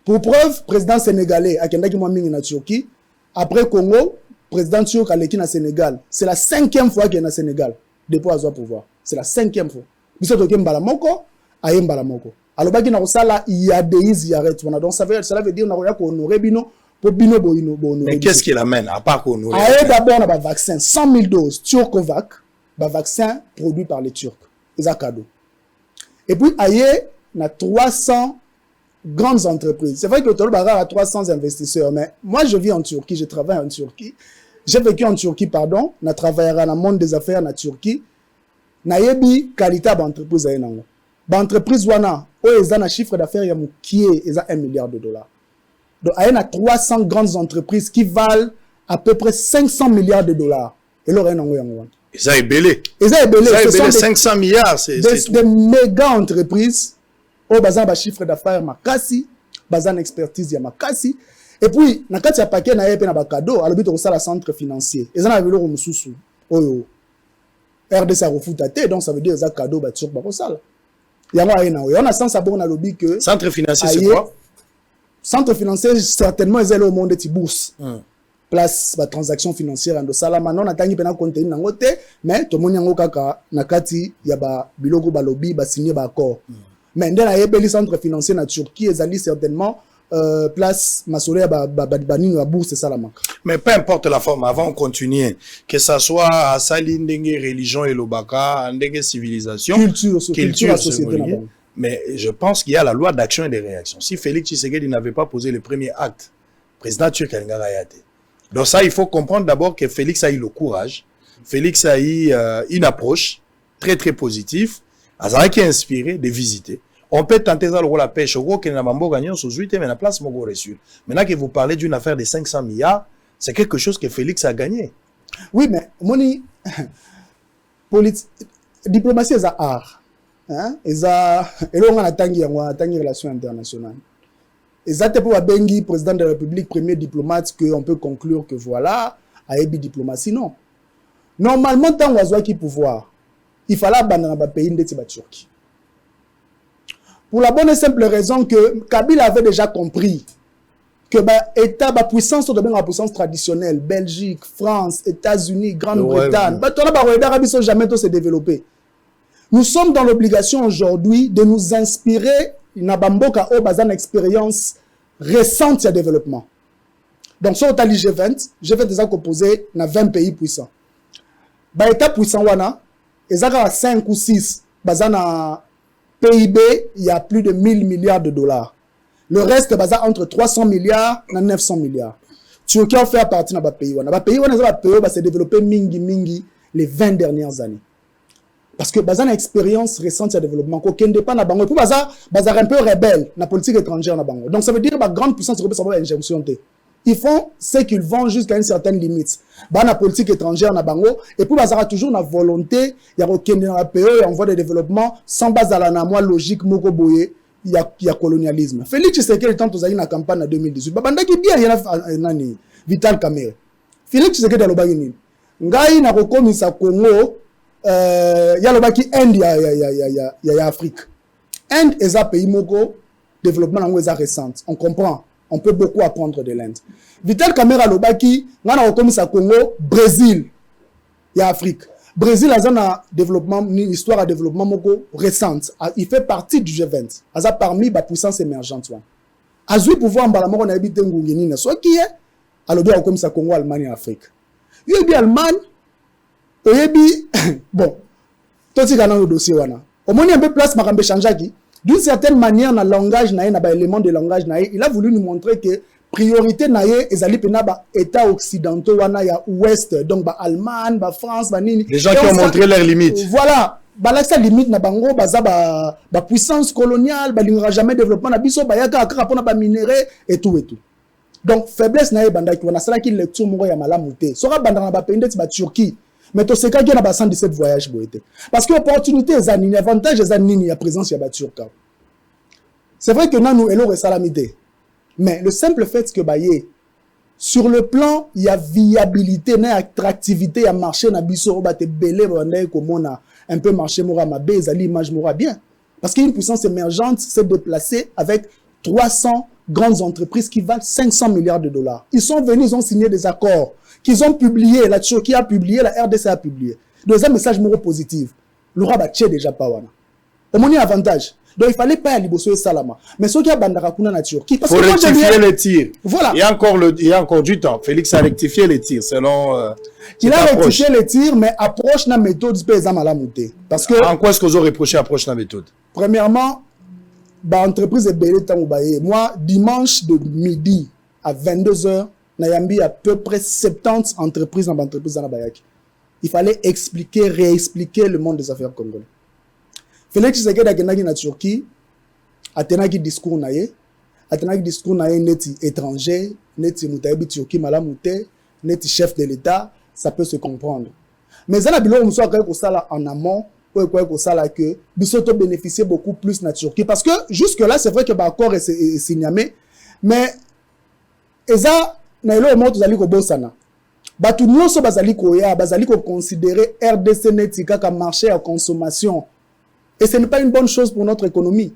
S6: pour preuve président sénégalais akendaki mo mingi na Turquie après Congo président turc aleki na Sénégal c'est la 5e fois qu'il est na Sénégal depuis avoir pouvoir c'est la 5e fois biso to ke mbala moko aye mbala moko alobaki na kosala iadeizi arrête donc cela veut dire na koya ko honorer bino pour bino boino
S5: mais qu'est-ce qu'il amène à part qu'on honorer
S6: aye d'abord na ba vaccin 100 000 doses Turcovac ba vaccin produit par les Turcs c'est un cadeau et puis aye na 300 grandes entreprises c'est vrai que le bagarre a 300 investisseurs mais moi je vis en Turquie je travaille en Turquie j'ai vécu en Turquie pardon na travaillé dans le monde des affaires na Turquie na yebi qualité d'entreprise aye nango ba entreprise wana o eza na chiffre d'affaires ya mukie eza $1 milliard. Donc il y a 300 grandes entreprises qui valent à peu près $500 milliards et là rien en
S5: et ça est belé 500 milliards c'est
S6: des méga entreprises au bazan ba chiffre d'affaires makasi bazan expertise ya makasi et puis na kati ya paquet na yepe na ba cadeau alobi to sala centre financier eza na biloko mususu oyo RDC a refuta te donc ça veut dire ça cadeau ba turc ba ko sala yango ayena on a sens abon na lobby que
S5: centre financier c'est quoi
S6: centre financier certainement ils allaient au monde de bourse place ba transaction financière ando sala maintenant na tangi pena contenu nango te mais to moni yango kaka na kati ya ba biloko ba lobby ba signer ba accord mais ndela yebeli centre financier na Turquie ezali certainement place masolo ya ba nini ya bourse salamaka.
S5: Mais peu importe la forme, avant de continuer, que ça soit à Saline, religion et l'obaka, civilisation, culture société. Mais je pense qu'il y a la loi d'action et de réaction. Si Félix Tshisekedi n'avait pas posé le premier acte, président turc a été. Donc ça, il faut comprendre d'abord que Félix a eu le courage. Félix a eu une approche très très positive, qui a inspiré de visiter. On peut tenter ça la pêche au gros qui n'a pas gagné sur 8 mais la place mon gros reçu. Maintenant que vous parlez d'une affaire de 500 milliards, c'est quelque chose que Félix a gagné.
S6: Oui, mais moni diplomatie est art. Hein? Et là on a tangi relations internationales. Et ça pour Bengi président de la République premier diplomate que on peut conclure que voilà a ébi diplomatie non. Normalement tant oiseau qui pouvoir, il fallait abandonner le pays de Turquie. Pour la bonne et simple raison que Kabila avait déjà compris que l'État, la puissance, la puissance traditionnelle, Belgique, France, États-Unis, Grande-Bretagne, jamais se développer. Nous sommes dans l'obligation aujourd'hui de nous inspirer Nabamboka au bazan expérience récente de développement. Donc, sur le G20, G20 est composé de 20 pays puissants. L'État puissant, il y a 5 ou 6 bazan PIB, il y a plus de 1000 milliards de dollars. Le reste est basé entre 300 milliards et 900 milliards. Turquie a fait partie de ce pays. Le pays s'est développé mingi les 20 dernières années. Parce que basé une expérience récente de développement, aucun dépend na bango. Pour basé un peu rebelle la politique étrangère na bango. Donc ça veut dire que la grande puissance européenne ça va injonction. Ils font ce qu'ils vont jusqu'à une certaine limite. La politique étrangère na bango et puis basé toujours la volonté il y a aucun dans pays en voie de développement sans base à la moi logique moko boye. Il y a colonialisme. Félix Tshisekedi tant aux na campagne en 2018. Babanda qui bien il y a nani Vital Kamerhe. Félix Tshisekedi a lobaki ngai na kokomisa Congo ya lobaki Inde ya Afrique. Inde est un pays moko développement nango est récente. On comprend. On peut beaucoup apprendre de l'Inde. Vital Kamerhe a lobaki ngana kokomisa Congo Brésil ya Afrique. Brésil a un développement, une histoire de développement moko récente. Il fait partie du G20. Il a parmi les puissances émergentes. A joué pouvoir en balamoko na habité ngungini soit qui est alors doit comme ça Congo, Allemagne et Afrique. Il y a Allemagne, bon, tout ce le dossier wana. Au moins un peu place makambe changeaki. D'une certaine manière na langage na élément de langage na il a voulu nous montrer que priorité naie ezali pena ba états occidentaux wana ya ouest donc ba Allemagne ba France ba nini
S5: les gens qui ont montré leurs limites
S6: voilà ba la sa limite na bango baza ba puissance coloniale ba lingera jamais développement na biso ba yaka akra pona ba minerais et tout donc faiblesse naie bandaki wana sala ki lecture moko ya malamu te sora banda na ba pende ba Turquie mais to seka ki na ba 117 voyage boité parce que opportunité ezani avantage ezani ya présence ya ba Turca c'est vrai que nanu elo resalamité. Mais le simple fait que sur le plan, il y a viabilité, il y a attractivité, il y a marché, il y a biso, il y a un peu marché, il y a l'image bien. Parce qu'une puissance émergente s'est déplacée avec 300 grandes entreprises qui valent 500 milliards de dollars. Ils sont venus, ils ont signé des accords qu'ils ont publiés. La Turquie a publié, la RDC a publié. Deuxième message positif. Le roi a déjà pas. Au moins, il y a avantage. Donc il fallait pas aller bosser Salama. Mais ce qui a bandara kuna na Turquie
S5: parce que rectifier les tirs. Voilà. Il y a encore du temps. Félix a rectifié les tirs selon
S6: il a rectifié les tirs mais approche na méthode pe za malamuté. Parce que
S5: en quoi est-ce que vous avez reproché approche na méthode?
S6: Premièrement, ba entreprise est belé tango baye. Moi dimanche de midi à 22h na yambi à peu près 70 entreprises dans entreprise na bayaki. Il fallait expliquer, réexpliquer le monde des affaires congolais. Félix Tshisekedi akendaki na Turquie atenaki discours na ye neti étranger neti mutayebi Turquie malamu te neti chef de l'État ça peut se comprendre mais ça na biloko muso akaya kosala en amont pour ekaya kosala que biso to bénéficier beaucoup plus na Turquie parce que jusque là c'est vrai que ba accord est signé mais eza na elo mo tozali kobosana batu nyonso bazali koya bazali ko considérer RDC neti kaka marché à consommation. Et ce n'est pas une bonne chose pour notre économie.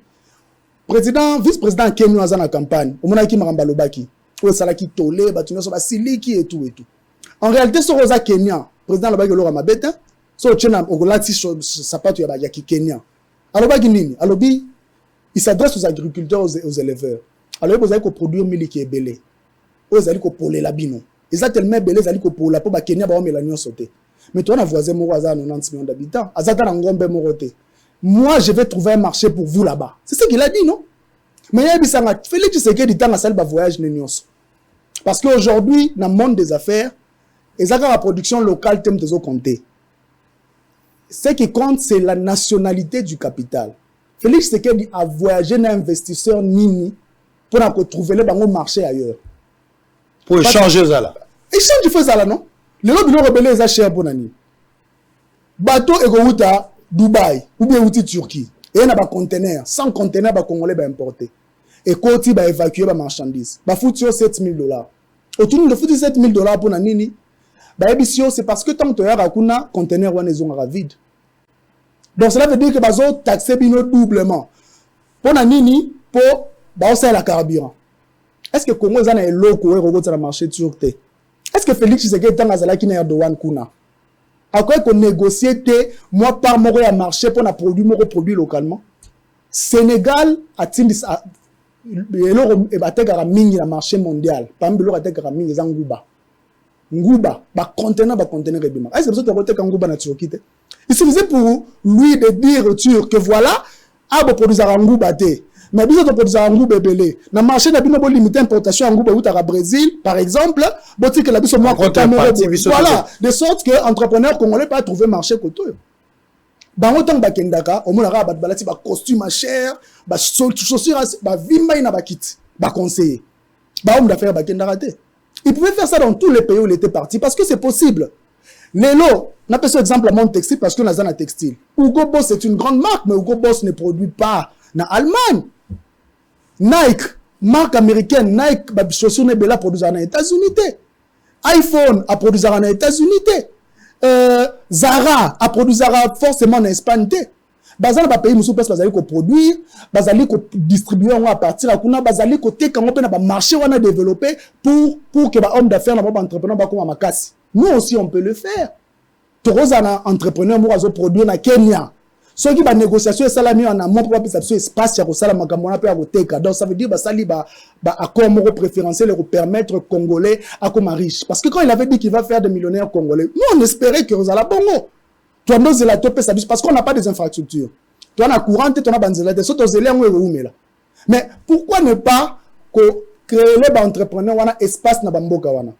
S6: Président, vice-président Kenya dans la campagne, on a qui maramba lobaki. pour ça qui tolé ba tunyo so ba siliki et tout. En réalité so rosa Kenya président la bagi lora mabeta so tchena ogolati sapato ya ki Kenya. Alors bagi nini? Alors bi il s'adresse aux agriculteurs aux éleveurs. Alors vous allez produire miliki et belé. Vous allez poler la bino. Ils ont tellement belé zali ko pola po ba Kenya ba o melanio sauté. Mais toi on a voisin mo waza 90 millions d'habitants. Azata na ngombe mo roté. Moi je vais trouver un marché pour vous là-bas. C'est ce qu'il a dit non? Mais il y a bisanga Félix Tshisekedi dans la salle de voyage n'nyonso. Parce qu'aujourd'hui dans le monde des affaires, ils ont la production locale thème des eaux comptés. Ce qui compte c'est la nationalité du capital. Félix Tshisekedi a voyagé dans investisseur nini pour trouver le bango marché ailleurs.
S5: Pour échanger ça là.
S6: Échange fait ça là non? Les lobbies ont rebellé les cher pour nani. Bateau ego Dubaï ou bien outil Turquie. Et il y a des conteneurs, 100 conteneurs ba congolais ba importer. Et côté ba évacuer ba marchandises. Ba foutu $7,000. Autour de foutu $7,000 pour nani. Ba ebisio c'est parce que tant que ya rakuna conteneur wana ils ont vide. Donc cela veut dire que bazo taxer bino doublement. Pour nani pour ba osa la carburant. Est-ce que Congo zana est loko et rogo sur le marché turc? Est-ce que Félix Tshisekedi tanga zala ki na Erdogan kuna? Après qu'on négocie moi par mois à marché pour produire localement. Sénégal a tindi et bategara mingi na marché mondial. Pambi lo bategara mingi za nguba. Nguba ba conteneur ebima. Est-ce que vous avez voté nguba na Turquie? Il suffisait pour lui de dire aux Turcs que voilà, abo produire nguba te. Mais bien de produire nguba belé. Na marché na bino bo limiter importation nguba ou au Brésil par exemple, boti que la biso moi voilà, de sorte que entrepreneur congolais pas trouver marché koto. Ba autant ba kendaka, au monara ba balati ba costume cher, ba chaussures ba vimba ina ba kit, ba conseiller. Ba homme d'affaires ba kendaka te. Il pouvait faire ça dans tous les pays où il était parti parce que c'est possible. Lelo, on appelle ça exemple à Monde Textile parce que na zana textile. Hugo Boss c'est une grande marque mais Hugo Boss ne produit pas na Allemagne. Nike, marque américaine, Nike, bah, chaussures Nebela produisent en États-Unis. iPhone a produit en États-Unis. Zara a produit forcément en Espagne. Bazali ba pays musu pesa bazali ko produire, bazali ko distribuer à partir de kuna bazali ko te quand on peut na ba marché on a développé pour que ba homme d'affaires na ba entrepreneur ba comme makasi. Nous aussi on peut le faire. Torozana entrepreneur mo azo produire na Kenya. Ceux qui va négociation salami en amont pour appeler ça espace ya ko sala makambo na pe ya ko teka. Donc ça veut dire ba sali ba accord mo préférentiel pour permettre congolais à comme riche parce que quand il avait dit qu'il va faire des millionnaires congolais, nous on espérait que Rosala bongo. Toi nous c'est la topé ça parce qu'on n'a pas des infrastructures. Toi on a courante, toi on a banzela de soto zélé on est là. Mais pourquoi ne pas créer les entrepreneurs wana espace na bamboka wana.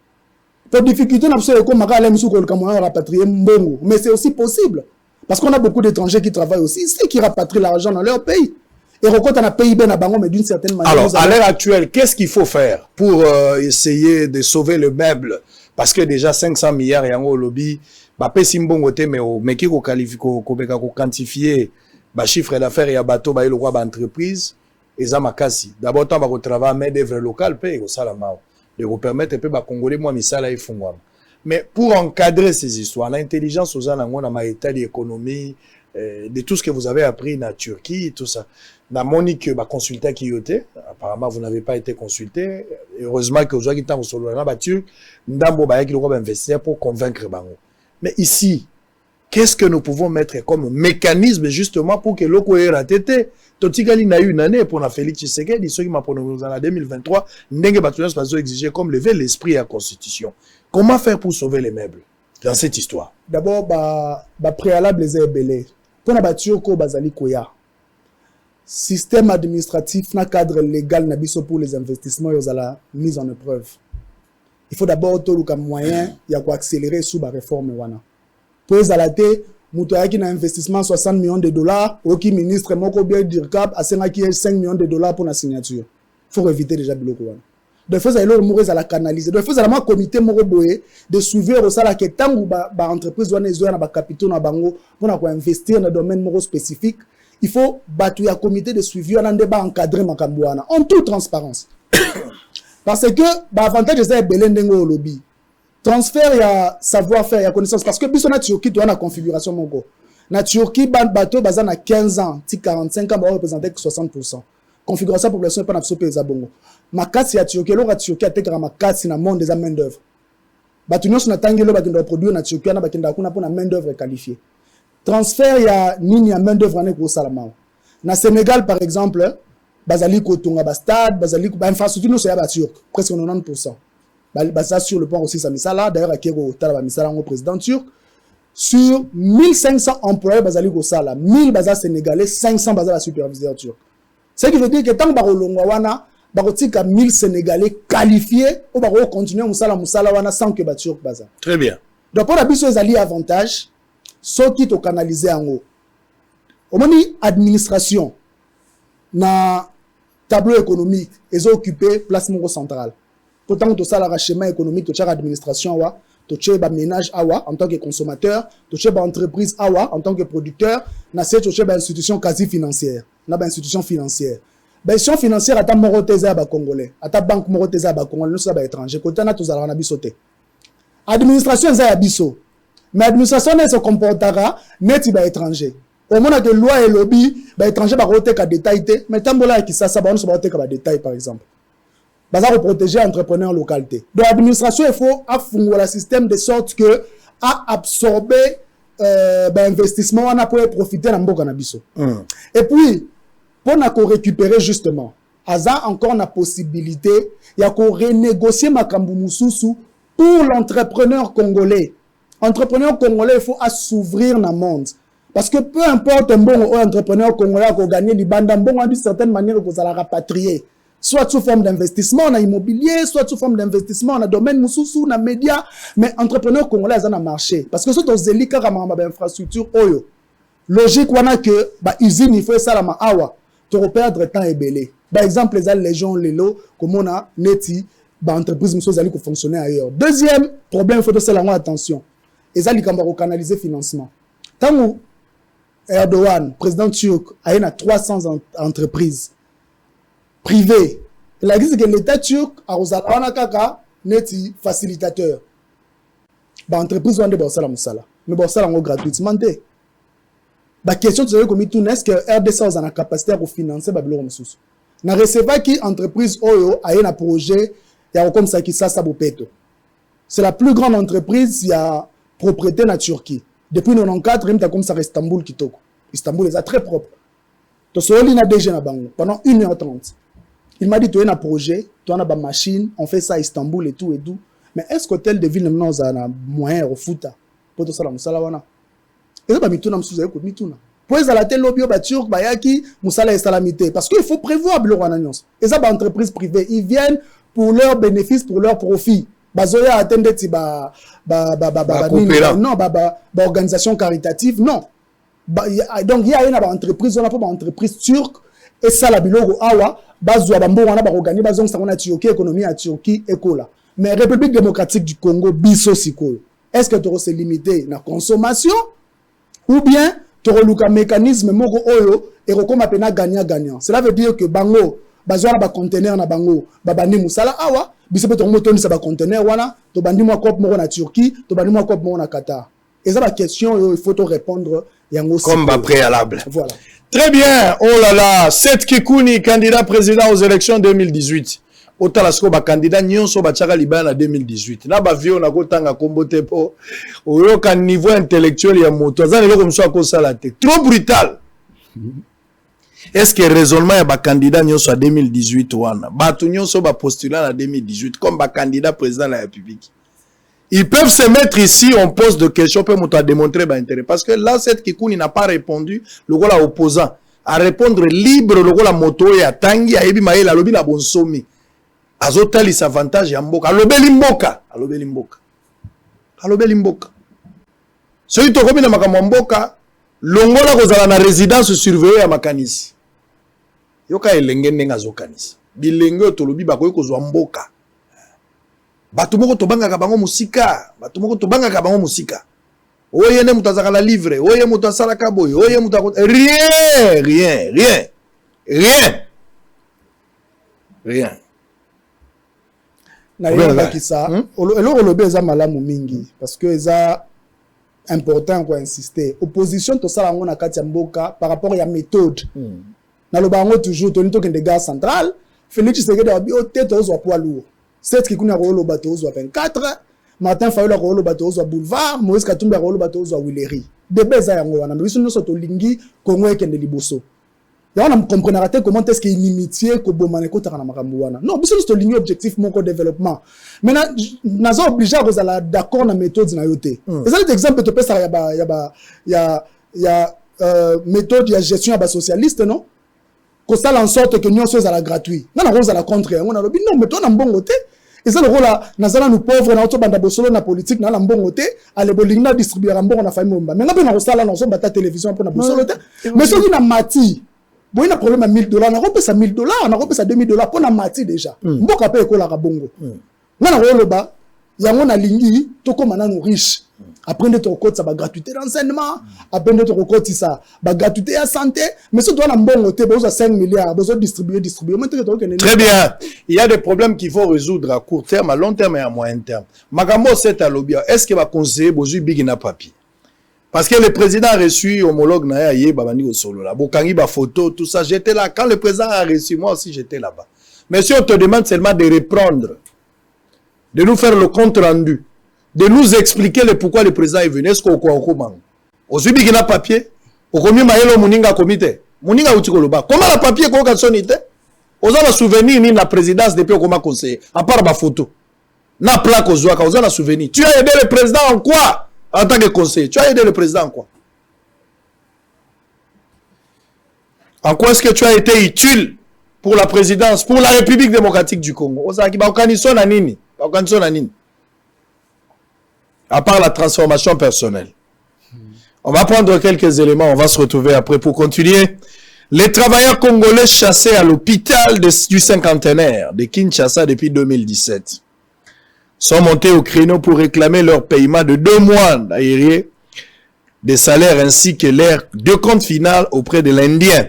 S6: Pour difficulté na so ko makala misu ko kamona rapatrier mbongo, mais c'est aussi possible. Parce qu'on a beaucoup d'étrangers qui travaillent aussi, c'est qui rapatrient l'argent dans leur pays. Et recompte un pays ben bango, mais d'une certaine manière.
S5: Alors, à l'heure actuelle, qu'est-ce qu'il faut faire pour essayer de sauver le meuble? Parce que déjà 500 milliards et en lobby, bah pe simbongote mais qui qualifie quantifier bah chiffre d'affaires et à bateau bah le roi d'entreprise et ça makasi. D'abord tant va travailler main d'œuvre locale paye au salama de vous permettre un peu bah congolais moi misala et fungwa. Mais pour encadrer ces histoires, l'intelligence aux alentours, dans ma état d'économie, de tout ce que vous avez appris en Turquie, tout ça. Dans Monique, bah, consultant qui était, apparemment, vous n'avez pas été consulté. Heureusement que vous avez été sur le Turc, Ndambo Baye qui doit investir pour convaincre Bango. Mais ici, qu'est-ce que nous pouvons mettre comme mécanisme justement pour que l'oko ait raté? Totigali n'a eu une année pour la Félix Tshisekedi, ceux qui m'a prononcé en 2023, Ndenge Batounas pas exigé comme lever l'esprit à la Constitution. Comment faire pour sauver les meubles dans cette histoire? D'abord,
S6: préalable les ébélés. Pour la bâture, bazali koya. Système administratif, na cadre légal, na biso pour les investissements, ils ont la mise en épreuve. Il faut d'abord tout le moyen, il y a quoi accélérer sous la réforme wana. Pour les alater, Moutoya qui a un investissement 60 millions de dollars, ou qui ministre moko bien dircap, a 5 millions de dollars pour la signature. Il faut éviter déjà de l'eau. De fait, ça y à la canaliser. De fait, ça y comité moroboé de suivre ça la que tant ou ba entreprise doit les na ba capitaux na bango pour na investir dans domaine moro spécifique. Il faut battre un comité de suivi en débat encadré makambouana en toute transparence. Parce que avantage c'est belendengo au lobby. Transfert ya savoir-faire ya connaissance parce que biso na Turquie doit na configuration moko. Na Turquie bateau bazana 15 ans, ti 45 ans ba représenter 60%. configuration de la population pas n'absorber les abongo makasi ya Turquie lo Turquie atekaka makasi na monde des main d'œuvre batu nyonso na tangelo bakenda produire na Turquie na bakenda kuna pour main d'œuvre qualifiée transfert ya nini ya main d'œuvre ane ko salama na Sénégal par exemple bazali ko tonga ba stade bazali ko ba infrastructure no ya ba turc presque 90% basa sur le point aussi ça misala d'ailleurs akero tala ba misala ngo président turc sur 1500 employés bazali ko sala 1000 baza sénégalais 500 baza ba superviseur turc ce qui veut dire que tant ba kolongwa wana ba kotika 1000 sénégalais qualifiés ou ba ko continuer musala wana sans que ba turc baza
S5: très bien
S6: donc pour la biso ezali avantage soki to canaliser yango omoni administration na tableau économique ils ont occupé place moko centrale pourtant to sala schéma économique to chaque administration wa to cheba ménage awa en tant que consommateur to cheba entreprise awa en tant que producteur na to cheba institution quasi financière na ba institution financière ba institution financière ata moko teza ba congolais ata banque moko teza ba congolais no sa ba étranger côté na to zala na biso te administration za ya biso mais administration ne se comportera net ba étranger au moment de loi et lobby ba étranger ba roté ka détail te mais tambola ki ça ba on se ba roté ka détail par exemple baza ko protéger entrepreneurs localité donc l'administration il faut afungola le système de sorte que a absorber investissement on a pour profiter na mboka na biso et puis pour na ko récupérer justement aza encore na possibilité ya ko renégocier makambu mususu pour l'entrepreneur congolais il faut s'ouvrir dans le monde parce que peu importe un bon entrepreneur congolais qui gagne du banda bon d'une certaine manière que ça la rapatrier soit sous forme d'investissement en immobilier, soit sous forme d'investissement en domaine mususu, na média, mais entrepreneur congolais ont marché. Parce que c'est aux élites qui ont infrastructure oyo. Logique wana que ba usine il faut ça la ma awa, tu perdre temps et belé. Par exemple les gens lelo comme on a neti ba entreprise mususu zali ko fonctionner ailleurs. Deuxième problème il faut faire la attention. Ezali kamba ko canaliser financement. Tant Erdogan, président turc, a une 300 entreprises privé. Il a dit que l'État turc a kaka neti facilitateur. Ba entreprise wande ba sala musala. Mais ba sala ngo gratuitement té. Ba question tu comme tout est-ce que RDC a la capacité à financer ba biloko mususu. Na recevoir qui entreprise oyo a un projet ya comme ça qui ça bopeto. C'est la plus grande entreprise ya propriété na Turquie. Depuis 94, il y a comme ça Istanbul qui toko. Istanbul est très propre. To soli na DG na bango pendant 1h30. Il m'a dit, tu as un projet, tu as une machine, on fait ça à Istanbul et tout et tout. Mais est-ce que l'hôtel de ville n'a un moyen de faire ça? Pour tout ça, ça là, et ça, tu as mis tout. Pour les alatés, lobby, turc, bayaki, moussala et salamité. Parce qu'il faut prévoir le annonce. Et ça, entreprises privées, ils viennent pour leurs bénéfices, pour leurs profits. Bazoya attendait non, organisation caritative, non. Donc il y a une entreprise, on a pas une entreprise turque. Et ça, la bilogo awa, bazwa bambo wana ba organiser bazong sa na Turquie économie à Turquie écola. Mais République démocratique du Congo biso siko. Est-ce que tu se limiter na consommation ou bien tu reluka mécanisme moko oyo et rekoma pena gagnant. Cela veut dire que bango bazwa ba conteneur na bango babani musala awa biso pe to motoni sa ba conteneur wana to bandi mo kop moko na Turquie to bandi mo kop moko na Qatar. Et ça la question il faut te répondre yango
S5: comme ba préalable.
S6: Voilà.
S5: Très bien, oh là là, Seth Kikouni, candidat président aux élections 2018. Otalasko ba candidat nyonso ba tchaka libana 2018. Na ba vio na kotanga kombote po. Oyo kan niveau intellectuel ya moto. Azana loko mso akosala te. Trop brutal. Est-ce que raisonnement ya ba candidat nyonso à 2018 wana? Batu nyonso ba postulat à 2018 comme ba candidat président de la République. Ils peuvent se mettre ici en pose de questions pour montrer démontrer leur intérêt. Parce que là, cette Kikouni n'a pas répondu, le rôle opposant, à répondre libre, le rôle moto et à Tangi, à Ebi Maïla, lobi la bon sommet. Azotalis avantage à Mboka. Alobeli Mboka. Alobeli Mboka. Alobeli Mboka. Celui qui a makambo Mboka, longola kozala na résidence surveillée à Makanisi. Yoka elenge nenga zokanisi. Bilenge otolobi bakoyi kozwa Mboka. Batu moko tobanga bango musika, batu moko tobanga bango musika. Oye ne mutazaka la livre, oye mutasala kaboy, oye mutakot rien.
S6: Na yeba kisa, eloko lobe eza malamu mingi parce que eza important quoi insister. Opposition to sala ngona kati ya mboka par rapport ya méthode. na lo bango toujours toni to kende gare centrale Félix Tshisekedi a dit tête aux poids lourd c'est qui kuna ko lo bato aux 24 Martin Fayulu ko lo bato aux boulevard Moïse Katumbi ko lo bato aux Willery de beza yango wana biso no soto lingi Congo ekende liboso ya on comprendra comment est-ce qu'il inimitié ko bomane ko takana makambo wana non biso soto lingi objectif moko développement maintenant nazo obligé à cause d'accord na méthode na yote et ça l'exemple to pesa ya méthode ya gestion ya socialiste non ko ça en sorte que nous sommes à la gratuit na rose à la contre on a lobi non mais toi na mbongo te et ça le rôle là nazana nous pauvres na auto banda bosolo na politique na mbongo te ale bolinga distribuer mbongo na famille momba mais ngapena ko sala na so bata télévision pour na bosolo te mais soki na mati boy na problème à $1000 na ko pesa $1000 na ko pesa $2000 pour na mati déjà mboka pe ko la ka bongo na rôle ba yango na lingi to koma na riche apprendre ton code ça va gratuité d'enseignement apprendre ton code ça va gratuité à santé mais si toi na mbongo te besoin 5 milliards besoin distribuer
S5: très bien il y a des problèmes qu'il faut résoudre à court terme à long terme et à moyen terme makambo c'est à lobia est-ce que va conseiller besoin big na papier parce que le président a reçu homologue na ya babani au solo là bokangi ba photo tout ça j'étais là quand le président a reçu moi aussi j'étais là-bas mais si on te demande seulement de reprendre de nous faire le compte rendu de nous expliquer le pourquoi le président est venu. Est-ce qu'on a aujourd'hui un papier au commis maïlo muninga comité muninga utikoloba comment la papier qu'on a sonité aux a souvenir ni la présidence depuis comment conseiller à part ma photo na plaque aux oua aux a souvenir tu as aidé le président en quoi en tant que conseiller tu as aidé le président en quoi est-ce que tu as été utile pour la présidence pour la République démocratique du Congo aux a qui ba okaniso na nini à part la transformation personnelle. On va prendre quelques éléments, on va se retrouver après pour continuer. Les travailleurs congolais chassés à l'hôpital du cinquantenaire de Kinshasa depuis 2017 sont montés au créneau pour réclamer leur paiement de 2 mois d'aéré, des salaires ainsi que leur de compte final auprès de l'Indien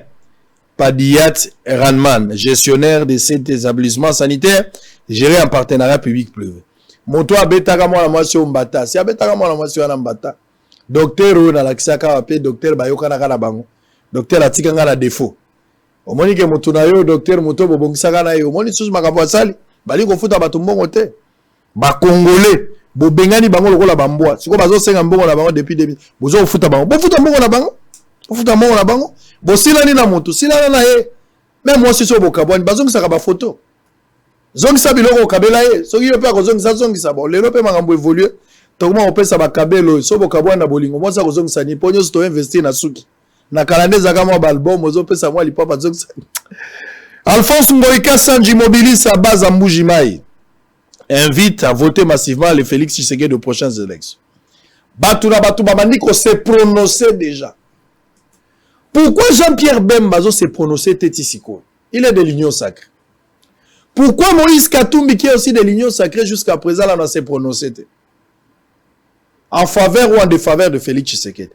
S5: Padiyat Ranman, gestionnaire de cet établissement sanitaire géré en partenariat public-privé. Moto abetaka mwana mwasi ombata si abetaka mwana mwasi wana mbata docteur o na lakisaka ape docteur bayoka na kana bango docteur atika ngana défaut omoni ke moto na yo docteur moto bobongisaka na yo omoni susu makambo asali bali ko futa bato mbongo te ba congolais bobengani bango lokola bambwa siko bazo senga mbongo na bango depuis 2000 bozo futa bango bo futa mbongo na bango bo futa mbongo na bango bo silani na moto silana na ye même moi si so bokabwani bazo ngisaka ba photo zongisa biloko kabela ye soki yo pe akozongisa zongisa bon lelo pe makambo évoluer tokoma opesa bakabelo so bokabwana bolingo mosa kozongisa ni ponyo sto investir na suki na kalandeza kama album ozo pesa mwa lipapa zongisa Alphonse Ngoïka Sanji mobilise à base à Mbujimai invite à voter massivement les Félix Tshisekedi aux prochaines élections. Batuna Batu Babandiko s'est prononcé déjà. Pourquoi Jean-Pierre Bemba s'est prononcé Tétisiko? Il est de l'Union sacrée. Pourquoi Moïse Katumbi, qui est aussi de l'Union sacrée, jusqu'à présent, là, on s'est prononcé en faveur ou en défaveur de Félix Tshisekedi?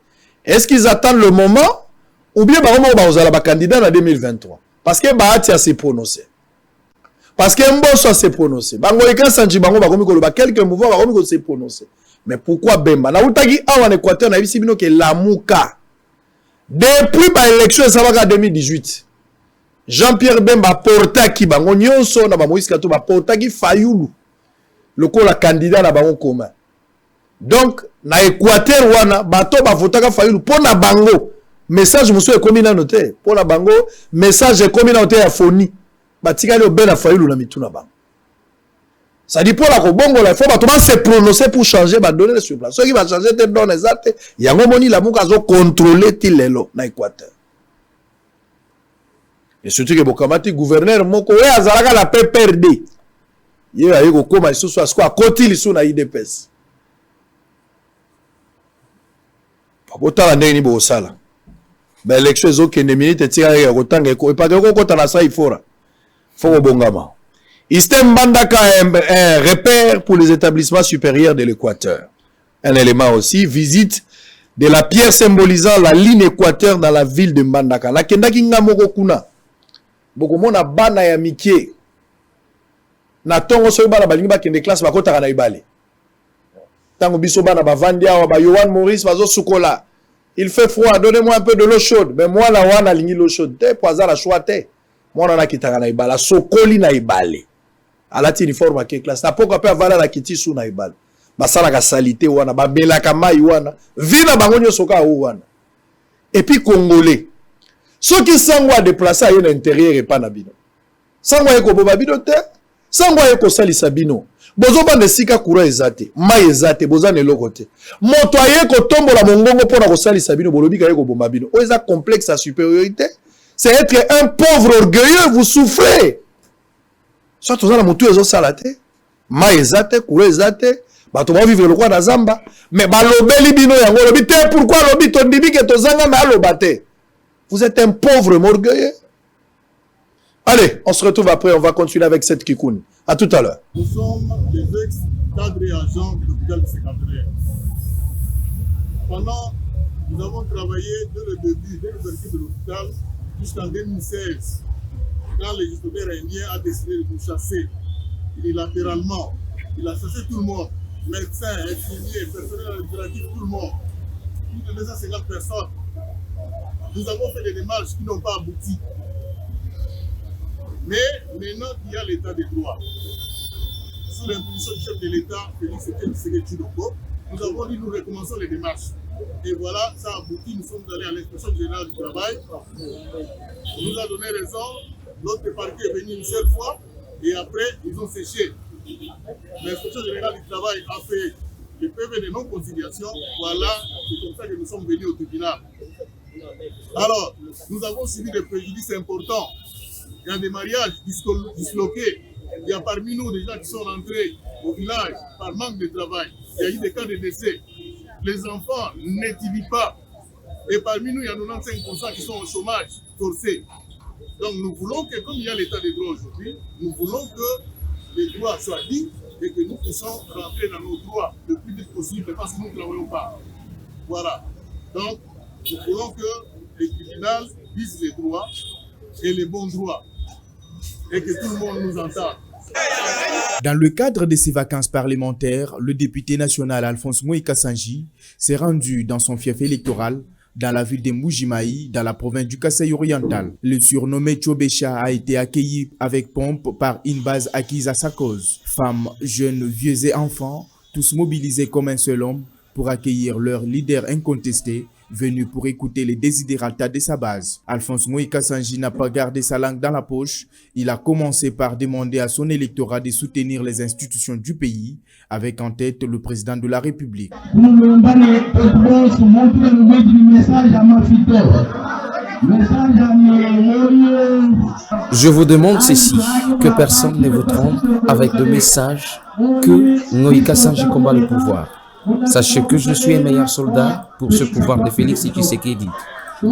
S5: Est-ce qu'ils attendent le moment ou bien ils ont candidat en 2023? Parce que Bahati s'est prononcé. Parce que Mbosso s'est prononcé. Bangoïka Sanji Bango quelques mouvements s'est prononcé. Mais pourquoi Bemba? Na utagi en Équateur, na visibino que la Mouka. Depuis l'élection de 2018. Jean-Pierre Bemba porta ki bango nyonso na ba Moïse Katumbi porta ki Fayulu le ko la candidat na bango commun. Donc na Équateur wana bato ba votaka Fayulu pona bango message muso e komi na noté pona bango message e komi na noté ya foni batika le ben na Fayulu na mituna bango. Ça dit pour la kobongo la faut bato ba se prononcer pour changer ba donner sur place. Ceux qui va changer te donner exact yango moni la muka zo contrôler tilelo na Équateur. Et surtout que Bokamati gouverneur moko we azalaka la PPRD. Ye ayi ko koma isusu asko akoti lisu na IDPS. Botala ndeni bo sala. Ba élection zo kende minute tira ya kotanga ko pa ko kota na sa ifora. Foko bongama. Istem Bandaka un repère pour les établissements supérieurs de l'Équateur. Un élément aussi, visite de la pierre symbolisant la ligne Équateur dans la ville de Mbandaka. La kendaki ngamoko kuna. Bokomona bana ya mikie na tongo so bana balingi ba kende classe bakota na ibale tango biso bana bavandi awa ba Yohan Maurice bazo sukola il fait froid, donnez-moi un peu de l'eau chaude. Mais moi, la wana lingi l'eau chaude. Te poisa la choix te. Moi, on a kitaka na ibala. Sokoli na ibale. Alati uniforme ke classe. Na poko pe avala na kiti su na ibale. Basala ka salité wana, ba belaka mai wana. Vina bango nyo soka wana. Et puis congolais. Ceux qui sont déplacés à l'intérieur et pas na bino. Sangwa eko boba bino te. Sangwa eko salisa bino. Bozo ba nesika kura ezate. Mai ezate boza ne lokote. Moto ayeko tombola mongongo pona ko salisa bino bolobi ka eko bomba bino. O eza complexe à supériorité. C'est être un pauvre orgueilleux, vous souffrez. Soit tout ça la moto ezo salate. Mai ezate kura ezate. Bato ba vivre le roi na zamba. Mais ba lobeli bino yango lobi te pourquoi lobi to ndibi ke to zanga na lobate. Vous êtes un pauvre orgueilleux. Allez, on se retrouve après, on va continuer avec cette Kikoun. À tout à l'heure.
S7: Nous sommes des ex-cadres et agents de l'hôpital psychiatrique. Pendant, nous avons travaillé dès le début, dès l'ouverture de l'hôpital, jusqu'en 2016, quand le gestionnaire indien a décidé de nous chasser unilatéralement. Il a chassé tout le monde, médecins, infirmiers, personnel administratif, tout le monde. Plus de 250 personnes. Nous avons fait des démarches qui n'ont pas abouti. Mais maintenant qu'il y a l'état des droits, sous l'impulsion du chef de l'État, Félix Tshisekedi Tshilombo, nous avons dit nous recommençons les démarches. Et voilà, ça a abouti, nous sommes allés à l'inspection générale du travail. On nous a donné raison, l'autre partie est venue une seule fois, et après, ils ont séché. L'inspection générale du travail a fait le PV de non-conciliation. Voilà, c'est comme ça que nous sommes venus au tribunal. Alors, nous avons subi des préjudices importants. Il y a des mariages disloqués. Il y a parmi nous des gens qui sont rentrés au village par manque de travail. Il y a eu des cas de décès. Les enfants n'étudient pas. Et parmi nous, il y a 95% qui sont au chômage forcé. Donc nous voulons que, comme il y a l'état des droits aujourd'hui, nous voulons que les droits soient dits et que nous puissions rentrer dans nos droits le plus vite possible parce que nous ne travaillons pas. Voilà. Donc, nous voulons que les tribunaux visent les droits et les bons droits et que tout le monde nous entende.
S8: Dans le cadre de ces vacances parlementaires, le député national Alphonse Moïka Sanji s'est rendu dans son fief électoral dans la ville de Mbuji-Mayi, dans la province du Kasaï oriental. Le surnommé Tchobécha a été accueilli avec pompe par une base acquise à sa cause. Femmes, jeunes, vieux et enfants, tous mobilisés comme un seul homme pour accueillir leur leader incontesté, venu pour écouter les desiderata de sa base. Alphonse Moïka Sanji n'a pas gardé sa langue dans la poche. Il a commencé par demander à son électorat de soutenir les institutions du pays, avec en tête le président de la République.
S9: Je vous demande ceci, que personne ne vous trompe avec le message que Moïka Sanji combat le pouvoir. Sachez que je suis un meilleur soldat pour ce pouvoir de Félix Tshisekedi,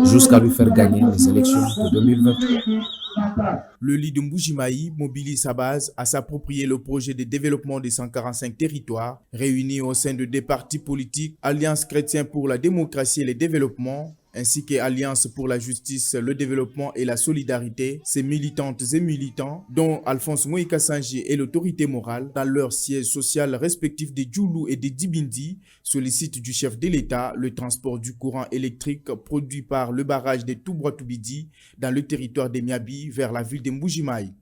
S9: jusqu'à lui faire gagner les élections de 2023.
S8: Le leader de Mbuji-Mayi mobilise sa base à s'approprier le projet de développement des 145 territoires réunis au sein de deux partis politiques, Alliance chrétienne pour la démocratie et le développement, ainsi qu'Alliance pour la justice, le développement et la solidarité. Ces militantes et militants, dont Alphonse Moïka Sanji est l'autorité morale, dans leur siège social respectif de Djoulou et de Dibindi, sollicitent du chef de l'État le transport du courant électrique produit par le barrage de Toubra-Toubidi dans le territoire de Miabi vers la ville de Mbuji-Mayi.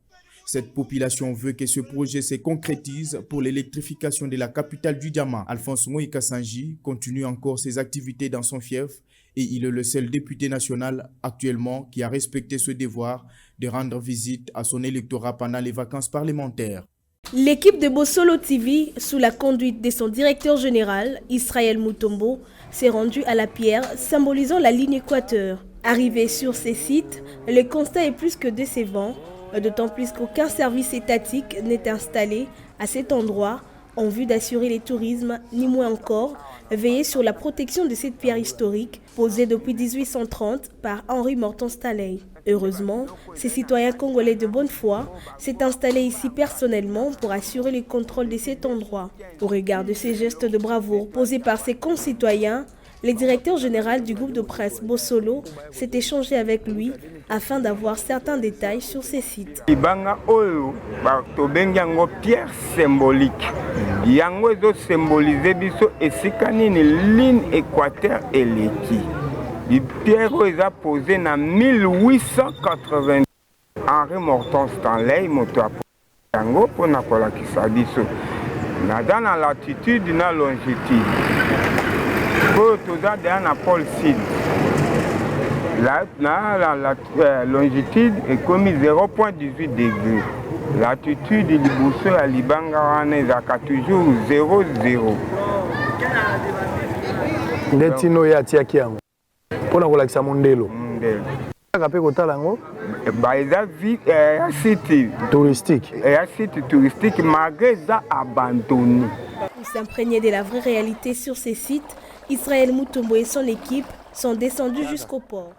S8: Cette population veut que ce projet se concrétise pour l'électrification de la capitale du diamant. Alphonse Moïka Sanji continue encore ses activités dans son fief et il est le seul député national actuellement qui a respecté ce devoir de rendre visite à son électorat pendant les vacances parlementaires.
S10: L'équipe de Bossolo TV, sous la conduite de son directeur général, Israël Mutombo, s'est rendue à la pierre symbolisant la ligne équateur. Arrivé sur ces sites, le constat est plus que décevant, d'autant plus qu'aucun service étatique n'est installé à cet endroit en vue d'assurer le tourisme, ni moins encore veiller sur la protection de cette pierre historique posée depuis 1830 par Henri Morton Stanley. Heureusement, ces citoyens congolais de bonne foi s'est installé ici personnellement pour assurer le contrôle de cet endroit. Au regard de ces gestes de bravoure posés par ses concitoyens, le directeur général du groupe de presse Bossolo s'est échangé avec lui afin d'avoir certains détails sur ces sites.
S11: Ibanga oyo tobengi yango pierre symbolique. Yango ezo symboliser biso esika nini ligne équateur eleki. Les pierres ont posé en 1880. Henri Morton Stanley, moto a posé pour na kola kisabiso. Dans la latitude et la longitude. Pour tout ça, dans Paul Sud. La longitude est comme 0,18 degrés. Latitude de Liboso à Libanga est toujours 0,0.
S5: Ndetino ya tiaki yango. Pona kolakisa mondelo. Kape kotala yango.
S11: Site
S5: touristique.
S11: Site touristique malgré ça abandonné.
S10: Pour s'imprégner de la vraie réalité sur ces sites, Israël Mutombo et son équipe sont descendus jusqu'au port.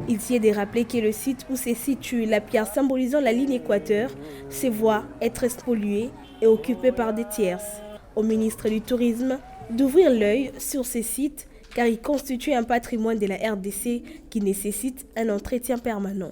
S10: Ici est de rappeler que le site où se situe la pierre symbolisant la ligne équateur se voit être spolié et occupé par des tierces. Au ministre du Tourisme d'ouvrir l'œil sur ces sites car ils constituent un patrimoine de la RDC qui nécessite un entretien permanent.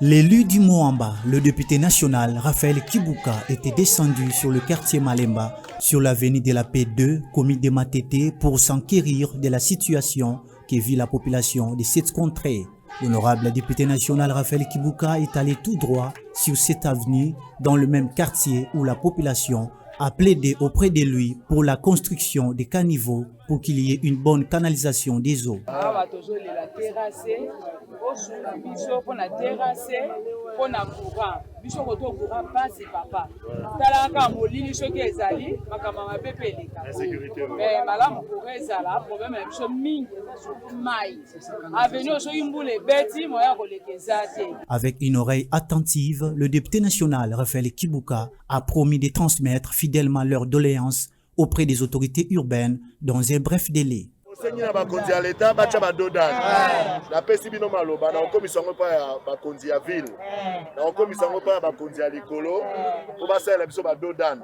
S12: L'élu du Moamba, le député national Raphaël Kibuka, était descendu sur le quartier Malemba, sur l'avenue de la Paix 2, commune de Matete, pour s'enquérir de la situation que vit la population de cette contrée. L'honorable député national Raphaël Kibuka est allé tout droit sur cette avenue, dans le même quartier où la population a plaidé auprès de lui pour la construction des caniveaux pour qu'il y ait une bonne canalisation des eaux. Avec une oreille attentive, le député national Raphaël Kibuka a promis de transmettre fidèlement leurs doléances auprès des autorités urbaines dans un bref délai.
S13: La pesi bino maloba na okomisa ngo pa ya bakonzi ya ville na okomisa ngo pa ya bakonzi ya likolo po basala biso ba dodan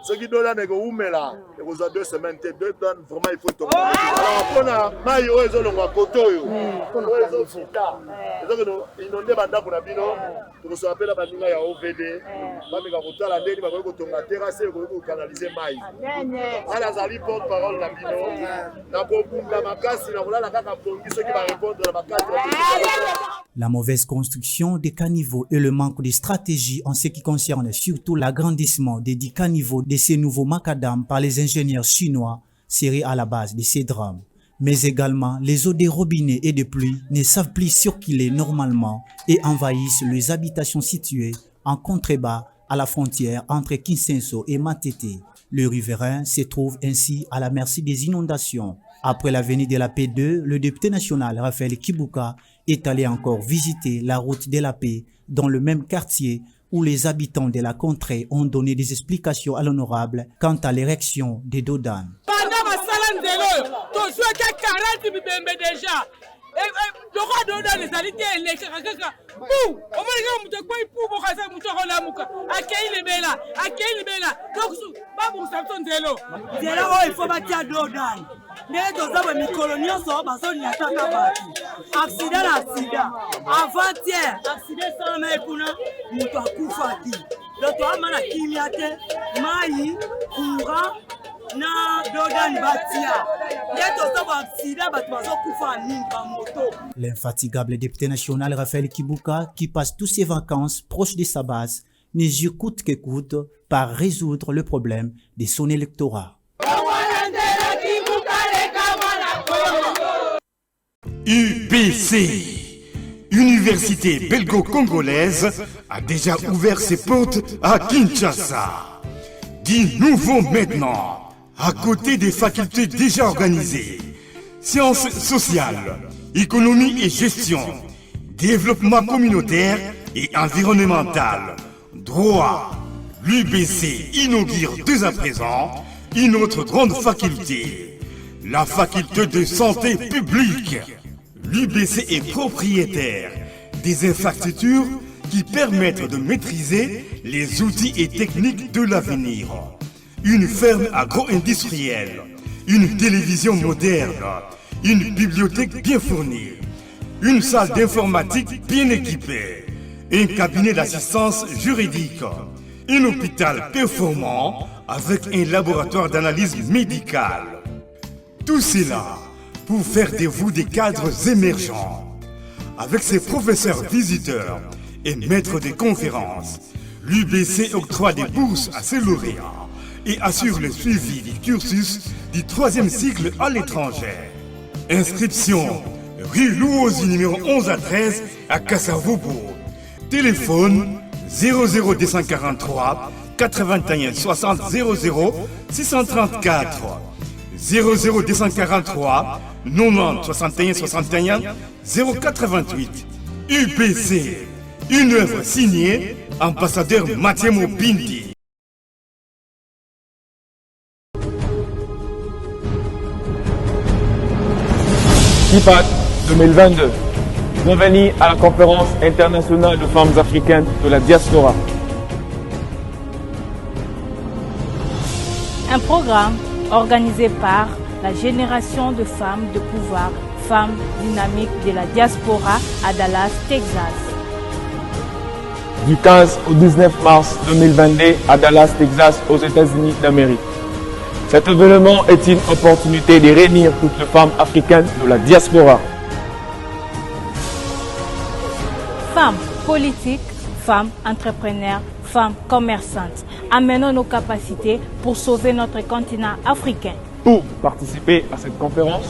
S13: soki dodan eko umela eko za 2 semaines te dodan vraiment il faut tomber alors pona mai o ezo longwa kotoyo o ezo fita ezo que inonde banda kuna bino to so appela baninga ya OVD ba meka kotala ndeni ba ko tonga terrasse ko canaliser mai ala zali porte parole na bino na ko bunda makasi na kolala kaka pongi soki ba répondre na makasi.
S12: La mauvaise construction des caniveaux et le manque de stratégie en ce qui concerne surtout l'agrandissement des 10 caniveaux de ces nouveaux macadams par les ingénieurs chinois seraient à la base de ces drames. Mais également, les eaux des robinets et des pluies ne savent plus circuler normalement et envahissent les habitations situées en contrebas à la frontière entre Kinsenso et Matete. Le riverain se trouve ainsi à la merci des inondations. Après la venue de la Paix 2, le député national Raphaël Kibuka est allé encore visiter la route de la Paix dans le même quartier où les habitants de la contrée ont donné des explications à l'honorable quant à l'érection des dodanes. L'infatigable député national Raphaël Kibuka, qui passe toutes ses vacances proches de sa base, ne joue coûte que coûte par résoudre le problème de son électorat.
S1: UBC, Université belgo-congolaise, a déjà ouvert ses portes à Kinshasa. Dit nouveau maintenant, à côté des facultés déjà organisées, sciences sociales, économie et gestion, développement communautaire et environnemental, droit, l'UBC inaugure dès à présent une autre grande faculté, la faculté de santé publique. L'UBC est propriétaire des infrastructures qui permettent de maîtriser les outils et techniques de l'avenir. Une ferme agro-industrielle, une télévision moderne, une bibliothèque bien fournie, une salle d'informatique bien équipée, un cabinet d'assistance juridique, un hôpital performant avec un laboratoire d'analyse médicale. Tout cela pour faire de vous des cadres émergents. Avec ses professeurs visiteurs et maîtres de conférences, l'UBC octroie des bourses à ses lauréats et assure le suivi du cursus du 3e cycle à l'étranger. Inscription rue Louosi numéro 11 à 13 à Kassavobo. Téléphone 00243 81 60 00 634 00243 90 61 61 088. UPC, une œuvre signée ambassadeur Mathieu Mobindi.
S2: IPAC 2022. Bienvenue à la conférence internationale de femmes africaines de la diaspora.
S3: Un programme organisé par la Génération de femmes de pouvoir, femmes dynamiques de la diaspora à Dallas, Texas.
S2: Du 15 au 19 mars 2022 à Dallas, Texas, aux États-Unis d'Amérique. Cet événement est une opportunité de réunir toutes les femmes africaines de la diaspora.
S3: Femmes politiques, femmes entrepreneurs, femmes commerçantes. Amenons nos capacités pour sauver notre continent africain.
S2: Pour participer à cette conférence,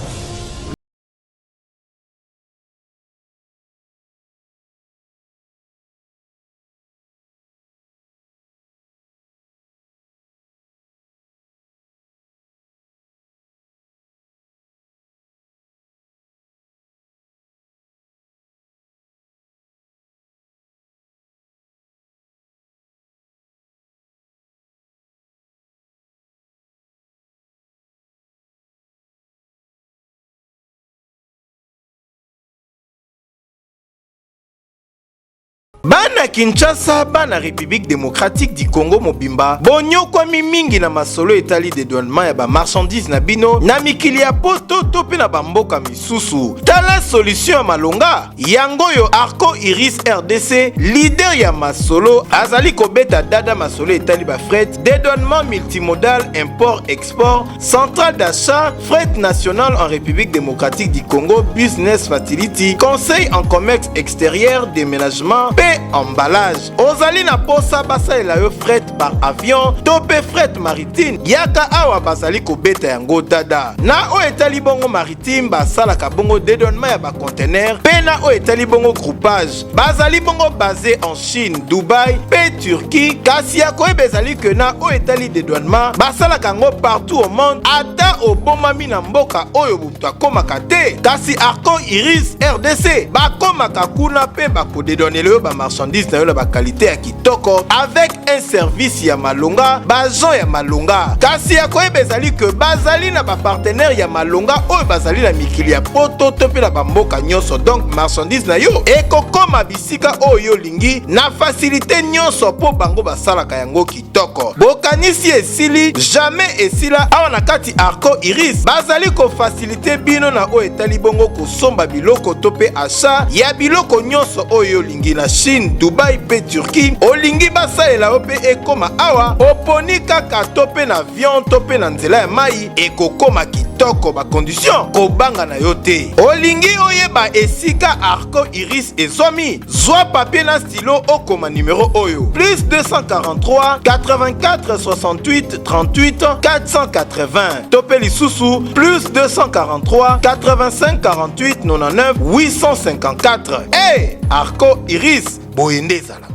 S4: Bana Kinshasa, bana République démocratique du Congo mobimba bonyokwa mingi na masolo etali dédouanement ya ba marchandise na bino na mikili ya poto to pe na bamboka misusu. Tala solution ya malonga yango yo Arco Iris RDC leader ya masolo azali kobeta dada masolo etali ba fret dédouanement multimodal import export centrale d'achat fret national en République démocratique du Congo business facility conseil en commerce extérieur déménagement emballage. Ozali na posa basalela yo fret par avion to pe fret maritime yaka awa bazali kobeta yango dada. Na o etali bongo maritime basalaka bongo dédouanement ya ba conteneur pe na o etali bongo groupage bazali bongo basé en Chine, Dubaï pe Turquie kasi ya koyeba ezali ke na o etali dédouanement basalaka yango partout au monde ata obomami na mboka oyo butu akomaka te kasi Arco Iris RDC bakomaka kuna pe bakodédouanela yo ba marchandise na yo la ba qualité ya kitoko avec un service ya malonga bazo ya malonga kasi ya koyeba ezali ke bazali na ba partenaire ya malonga oyo bazali na mikili ya poto to pe na bamboka nyonso donc marchandise na yo ekokoma bisika oyo lingi na facilité nyonso po bango basalaka yango kitoko bokanisi esili jamais esila awa na kati Arco Iris bazali ko facilité bino na oyo etali bongo kosomba biloko to pe achat ya biloko nyonso oyo lingi na Chine, Dubaï pe Turquie olingi basalela yo pe ekoma awa oponi kaka to pe na avion to pe na nzela ya mai ekokoma kitoko ba condition kobanga na yo te olingi oyeba esika Arco Iris ezomi zwa papier na stylo okoma numéro oyo plus 243 84 68 38 480 to pe lisusu plus 243 85 48 99 854. Hey, Arco Iris boyende ezala.